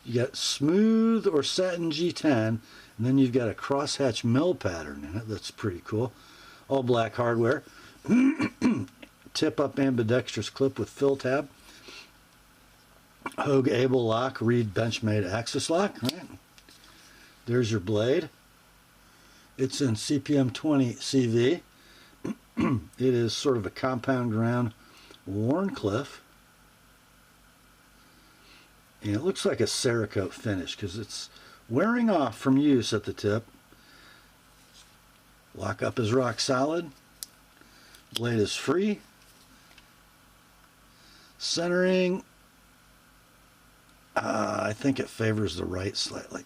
You got smooth or satin G10, and then you've got a crosshatch mill pattern in it. That's pretty cool. All black hardware. Tip up ambidextrous clip with fill tab. Hogue Able lock, Reed Benchmade axis lock. Right. There's your blade. It's in CPM 20 CV. It is sort of a compound ground Warncliffe. And it looks like a Cerakote finish because it's wearing off from use at the tip. Lock up is rock solid. Blade is free. Centering, I think it favors the right slightly.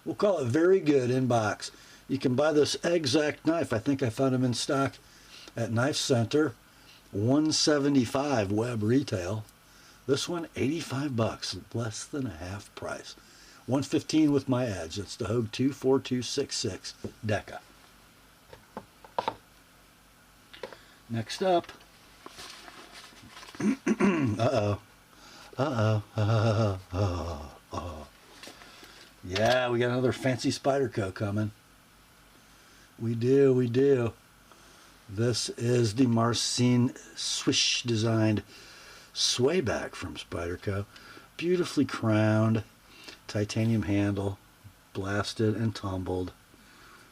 We'll call it very good in box. You can buy this exact knife. I think I found them in stock at Knife Center. $175 web retail. This one $85, less than a half price. $115 with my ads. It's the Hogue 24266 Deca. Next up. Yeah, we got another fancy Spyderco coming. We do. This is the Marcin Swish designed swayback from Spyderco. Beautifully crowned, titanium handle, blasted and tumbled,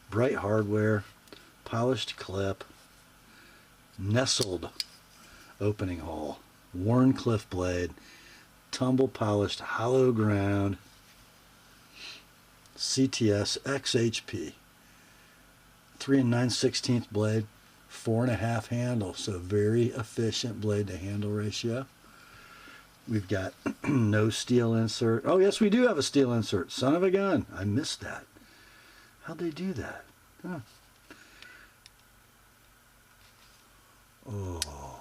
bright hardware, polished clip, nestled opening hole, Warncliffe blade, tumble polished hollow ground, CTS XHP, 3 9/16 blade, 4.5 handle, so very efficient blade to handle ratio. We've got no steel insert. Oh yes, we do have a steel insert. Son of a gun, I missed that. How'd they do that? Huh. Oh,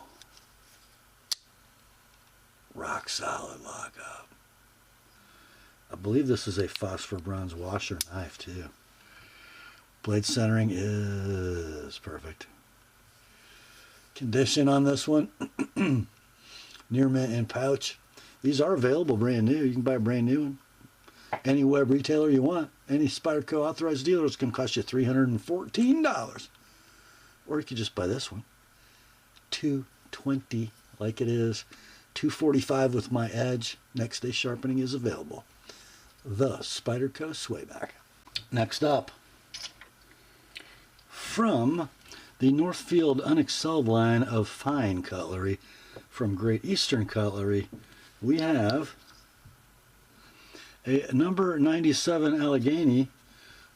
Rock solid lockup. I believe this is a phosphor bronze washer knife too. Blade centering is perfect. Condition on this one, near mint in pouch. These are available brand new. You can buy a brand new one. Any web retailer you want. Any Spyderco authorized dealers can cost you $314. Or you could just buy this one. $220 like it is. $245 with my edge. Next day sharpening is available. The Spyderco Swayback. Next up, from the Northfield Unexcelled line of fine cutlery from Great Eastern Cutlery, we have a number 97 Allegheny,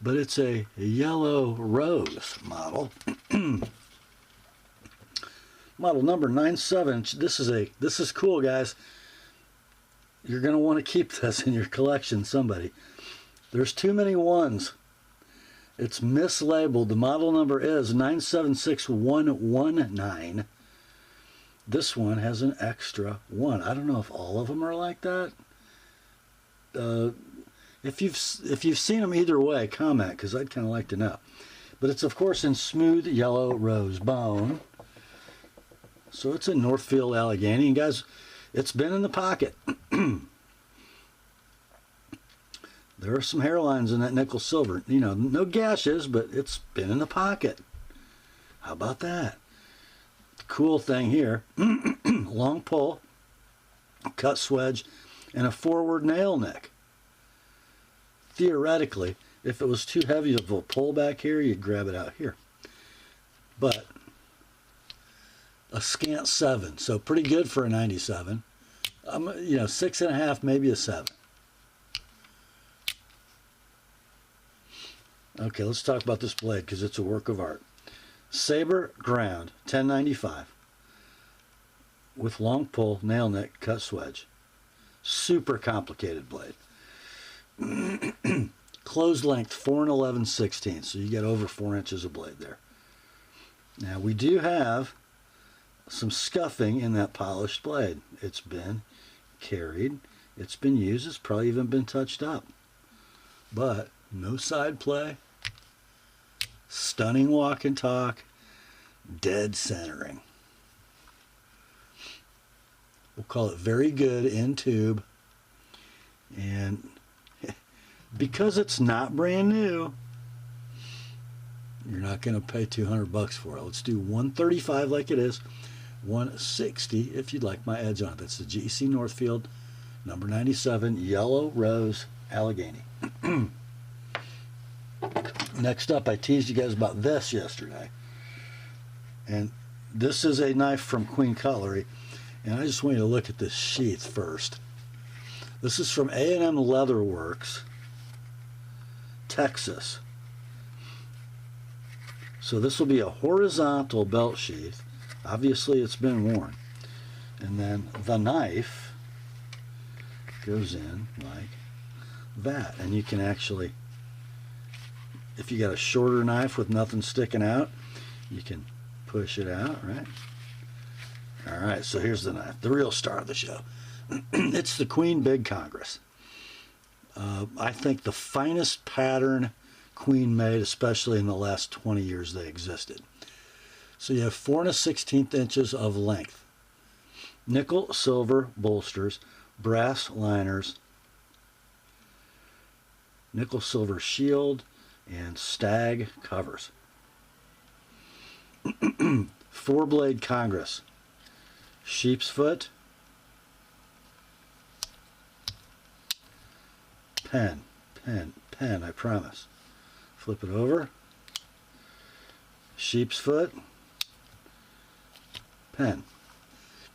but it's a yellow rose model. Model number 97. This is cool, guys. You're going to want to keep this in your collection, somebody. There's too many ones. It's mislabeled. The model number is 976119. This one has an extra one. I don't know if all of them are like that. If you've seen them either way, comment, because I'd kind of like to know. But it's, of course, in smooth yellow rose bone. So it's a Northfield Allegheny. And guys, it's been in the pocket. There are some hairlines in that nickel silver. You know, no gashes, but it's been in the pocket. How about that? Cool thing here. Long pull, cut swedge, and a forward nail nick. Theoretically, if it was too heavy of a pull back here, you'd grab it out here. But a scant 7, so pretty good for a 97. You know, 6.5, maybe a 7. Okay, let's talk about this blade because it's a work of art. Saber ground, 1095, with long pull, nail nick, cut swedge. Super complicated blade. Closed length, 4 11/16, so you get over 4 inches of blade there. Now we do have some scuffing in that polished blade. It's been carried, it's been used, it's probably even been touched up. But no side play, stunning walk and talk, dead centering. We'll call it very good in tube. And because it's not brand new, you're not going to pay $200 for it. Let's do $135 like it is, $160 if you'd like my edge on it. That's the GEC Northfield, number 97, yellow rose Allegheny. Next up, I teased you guys about this yesterday. And this is a knife from Queen Cutlery. And I just want you to look at this sheath first. This is from A&M Leatherworks, Texas. So this will be a horizontal belt sheath. Obviously it's been worn. And then the knife goes in like that. And you can actually, if you got a shorter knife with nothing sticking out, you can push it out, right? All right, so here's the knife, the real star of the show. It's the Queen Big Congress. I think the finest pattern Queen made, especially in the last 20 years they existed. So you have 4 1/16 inches of length. Nickel silver bolsters, brass liners, nickel silver shield, and Stag covers. 4-blade Congress. Sheep's foot. Pen, I promise. Flip it over. Sheep's foot. Pen.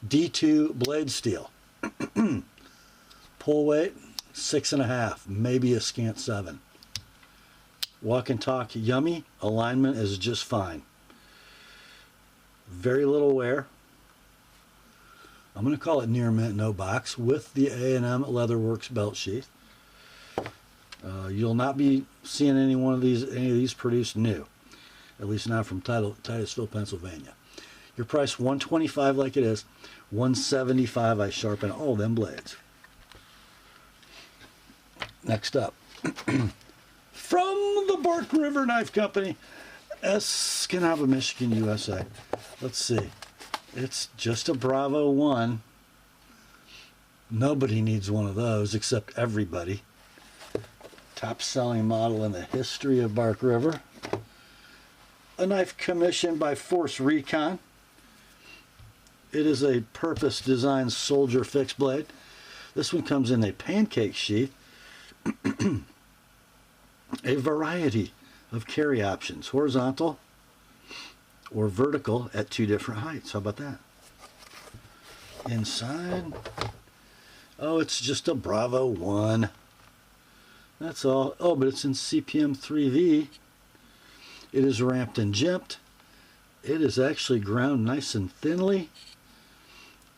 D2 blade steel. Pull weight, 6.5, maybe a scant 7. Walk and talk, yummy. Alignment is just fine. Very little wear. I'm going to call it near mint, no box, with the A&M Leatherworks belt sheath. You'll not be seeing any of these produced new, at least not from Titusville, Pennsylvania. Your price $125 like it is. $175. I sharpen all them blades. Next up, from the Bark River Knife Company, Skaha, Michigan, USA. Let's see. It's just a Bravo 1. Nobody needs one of those except everybody. Top selling model in the history of Bark River. A knife commissioned by Force Recon. It is a purpose designed soldier fixed blade. This one comes in a pancake sheath. A variety of carry options, horizontal or vertical at 2 different heights. How about that? Inside, oh, it's just a Bravo 1. That's all. Oh, but it's in CPM 3V. It is ramped and jimped. It is actually ground nice and thinly.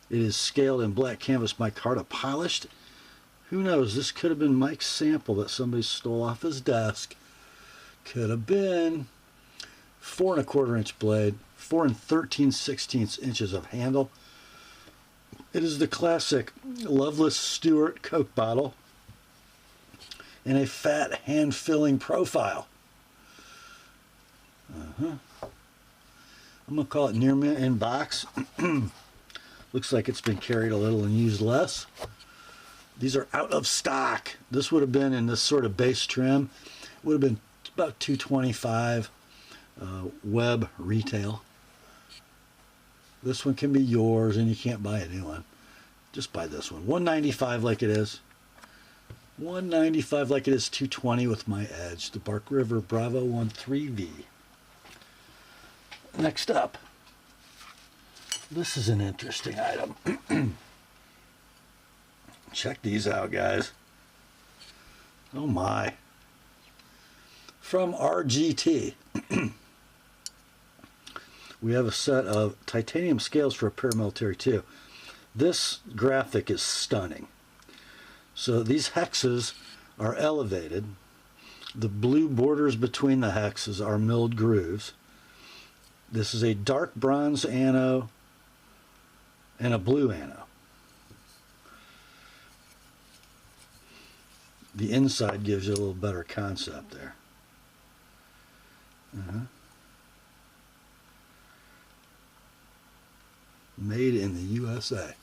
It is scaled in black canvas micarta polished. Who knows? This could have been Mike's sample that somebody stole off his desk. Could have been. 4 1/4 inch blade, 4 13/16 inches of handle. It is the classic Loveless Stewart Coke bottle in a fat hand-filling profile. I'm going to call it near mint in box. Looks like it's been carried a little and used less. These are out of stock. This would have been in this sort of base trim. Would have been about $225 web retail. This one can be yours and you can't buy a new one. Just buy this one. $195 like it is. $195 like it is. $220 with my edge. The Bark River Bravo 1 3V. Next up. This is an interesting item. Check these out, guys. Oh my. From RGT. We have a set of titanium scales for a paramilitary too. This graphic is stunning. So these hexes are elevated. The blue borders between the hexes are milled grooves. This is a dark bronze anno and a blue anno. The inside gives you a little better concept there. Made in the USA.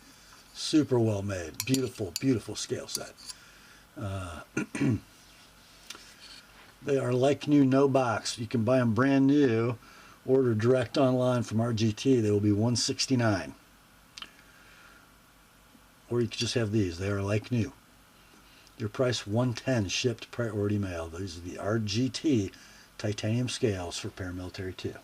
Super well made. Beautiful, beautiful scale set. They are like new, no box. You can buy them brand new. Order direct online from RGT. They will be $169. Or you could just have these. They are like new. Your price $110 shipped priority mail. These are the RGT titanium scales for paramilitary 2.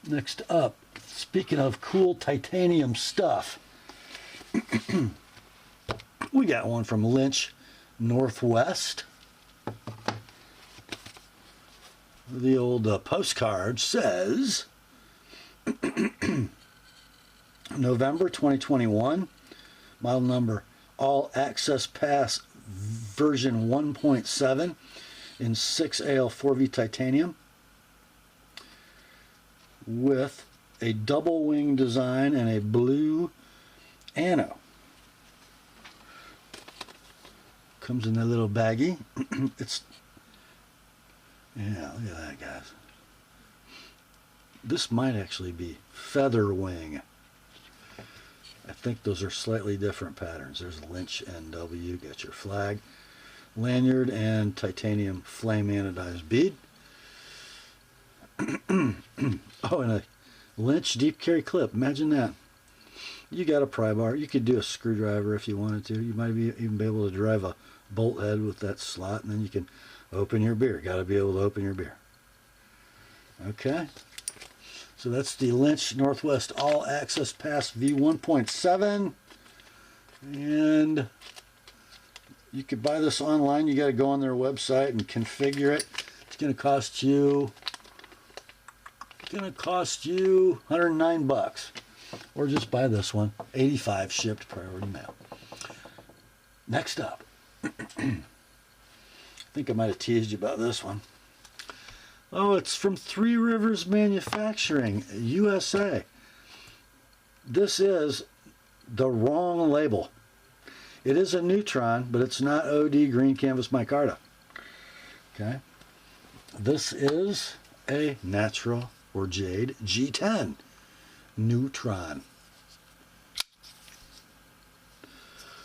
Next up, speaking of cool titanium stuff, we got one from Lynch Northwest. The old postcard says November 2021, model number All Access Pass version 1.7 in 6AL4V titanium with a double wing design and a blue anno. Comes in a little baggie. It's, yeah, look at that, guys. This might actually be feather wing. I think those are slightly different patterns. There's Lynch NW, got your flag, lanyard, and titanium flame anodized bead. Oh, and a Lynch deep carry clip. Imagine that. You got a pry bar. You could do a screwdriver if you wanted to. You might even be able to drive a bolt head with that slot, and then you can open your beer. Got to be able to open your beer. Okay. So that's the Lynch Northwest All Access Pass V1.7. And you could buy this online. You got to go on their website and configure it. It's going to cost you $109. Or just buy this one. $85 shipped priority mail. Next up. I think I might have teased you about this one. Oh, it's from Three Rivers Manufacturing, USA. this is the wrong label. It is a Neutron, but it's not OD green canvas micarta. Okay. This is a natural or Jade G10 Neutron.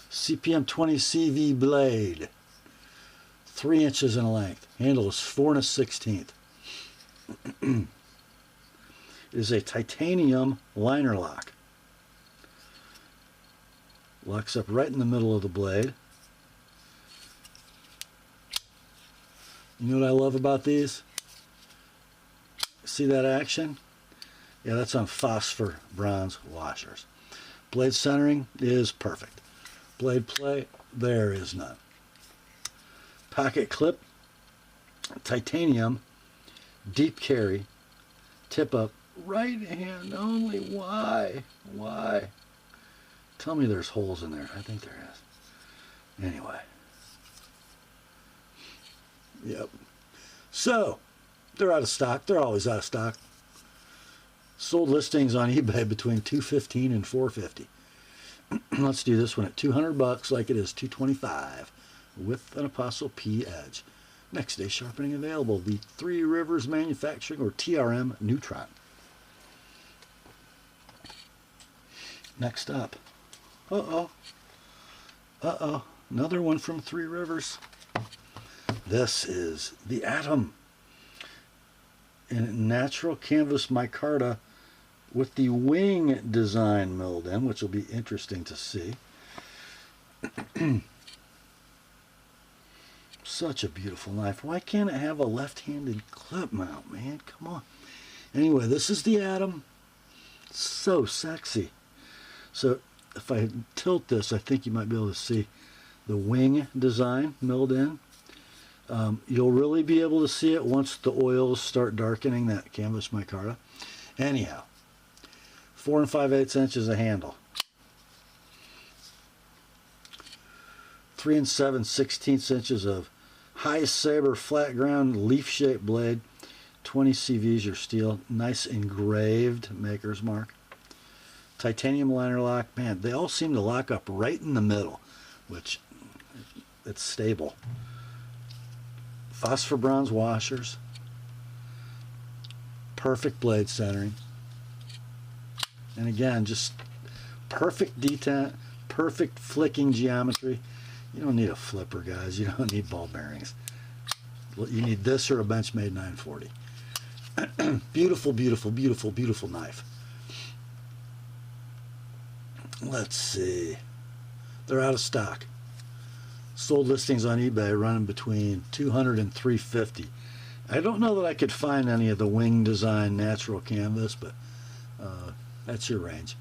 CPM 20 CV blade. 3 inches in length. Handle is 4 1/16. It is a titanium liner lock. Locks up right in the middle of the blade. You know what I love about these? See that action? Yeah, that's on phosphor bronze washers. Blade centering is perfect. Blade play, there is none. Pocket clip, titanium, deep carry, tip up, right hand only. Why? Why? Tell me there's holes in there. I think there is. Anyway. Yep. So, they're out of stock. They're always out of stock. Sold listings on eBay between $215 and $450. Let's do this one at $200 like it is $225 with an Apostle P edge. Next day sharpening available. The Three Rivers Manufacturing or TRM Neutron. Next up. Uh-oh. Uh-oh. Another one from Three Rivers. This is the Atom in natural canvas micarta with the wing design milled in, which will be interesting to see. Such a beautiful knife. Why can't it have a left-handed clip mount, man? Come on. Anyway, this is the Atom. So sexy. So if I tilt this, I think you might be able to see the wing design milled in. You'll really be able to see it once the oils start darkening that canvas micarta. Anyhow, 4 5/8 inches of handle. 3 7/16 inches of high saber flat ground leaf shaped blade. 20 CVs your steel. Nice engraved maker's mark. Titanium liner lock. Man, they all seem to lock up right in the middle, which it's stable. Phosphor bronze washers. Perfect blade centering. And again, just perfect detent, perfect flicking geometry. You don't need a flipper, guys. You don't need ball bearings. You need this or a Benchmade 940. Beautiful, beautiful, beautiful, beautiful knife. Let's see. They're out of stock. Sold listings on eBay running between $200 and $350. I don't know that I could find any of the wing design natural canvas, but that's your range.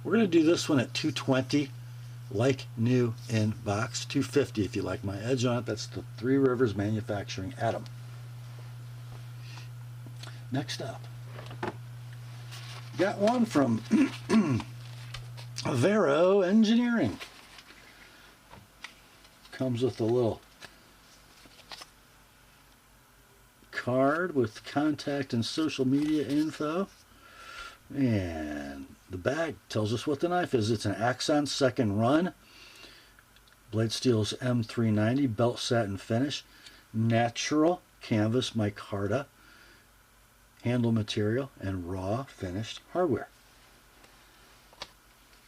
We're going to do this one at $220, like new in box. $250 if you like my edge on it. That's the Three Rivers Manufacturing Atom. Next up, got one from Vero Engineering. Comes with a little card with contact and social media info. And the bag tells us what the knife is. It's an Axon second run. Blade steel is M390, belt satin finish, natural canvas micarta, handle material, and raw finished hardware.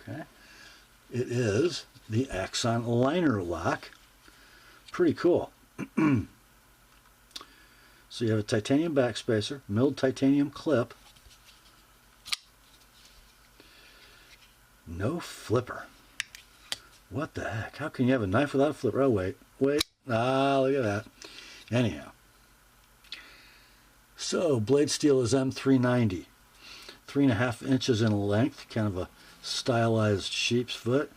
Okay. It is the Axon liner lock. Pretty cool. So you have a titanium backspacer, milled titanium clip, no flipper. What the heck? How can you have a knife without a flipper? Oh, wait. Ah, look at that. Anyhow. So, blade steel is M390. 3.5 inches in length, kind of a stylized sheep's foot.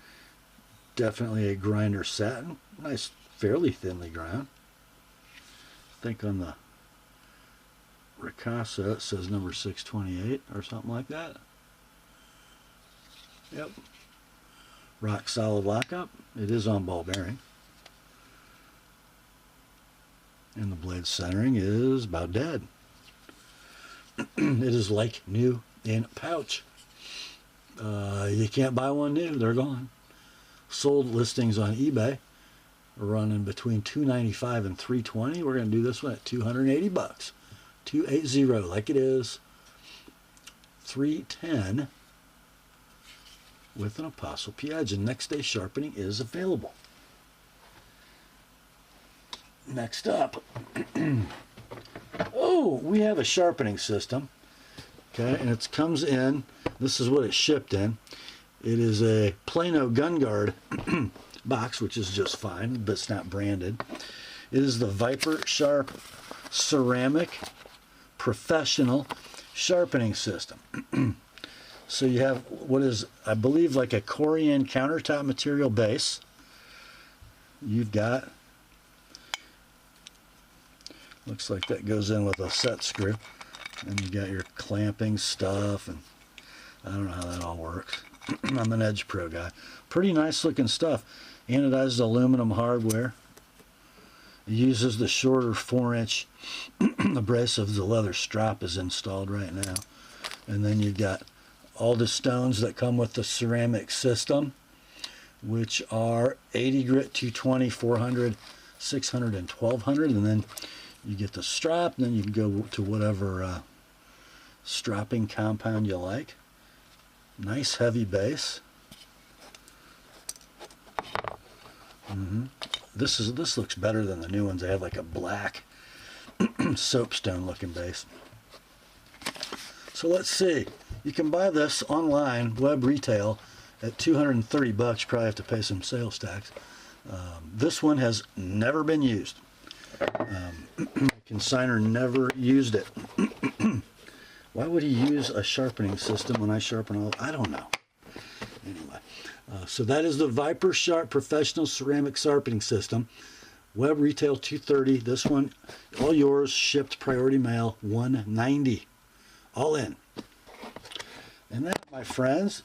Definitely a grinder satin. Nice, fairly thinly ground. I think on the Ricasa it says number 628 or something like that. Yep. Rock solid lockup. It is on ball bearing. And the blade centering is about dead. It is like new in pouch. You can't buy one new. They're gone. Sold listings on eBay are running between $295 and $320. We're going to do this one at $280. $280 like it is. $310 with an Apostle P edge. And next day sharpening is available. Next up, oh, we have a sharpening system. Okay, and it comes in, this is what it shipped in. It is a Plano gun guard box, which is just fine, but it's not branded. It is the Viper Sharp Ceramic Professional Sharpening System. So you have what is, I believe, like a Corian countertop material base. You've got, looks like that goes in with a set screw. And you got your clamping stuff, and I don't know how that all works. I'm an Edge Pro guy. Pretty nice looking stuff. Anodized aluminum hardware. It uses the shorter 4-inch abrasive. The leather strap is installed right now. And then you've got all the stones that come with the ceramic system, which are 80 grit, 220, 400, 600, and 1200. And then you get the strap, and then you can go to whatever strapping compound you like. Nice heavy base. This looks better than the new ones. They have like a black soapstone looking base. So let's see. You can buy this online, web retail, at $230. You probably have to pay some sales tax. This one has never been used. Consignor never used it. Why would he use a sharpening system when I sharpen all? I don't know. Anyway, so that is the Viper Sharp Professional Ceramic Sharpening System. Web retail $230. This one, all yours, shipped priority mail $190. All in. And that, my friends,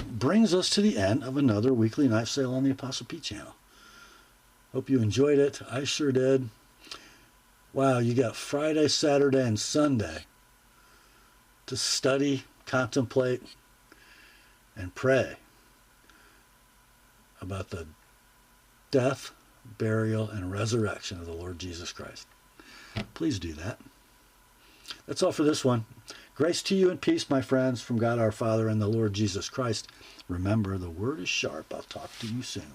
brings us to the end of another weekly knife sale on the Apostle P channel. Hope you enjoyed it. I sure did. Wow, you got Friday, Saturday, and Sunday to study, contemplate, and pray about the death, burial, and resurrection of the Lord Jesus Christ. Please do that. That's all for this one. Grace to you and peace, my friends, from God our Father and the Lord Jesus Christ. Remember, the word is sharp. I'll talk to you soon.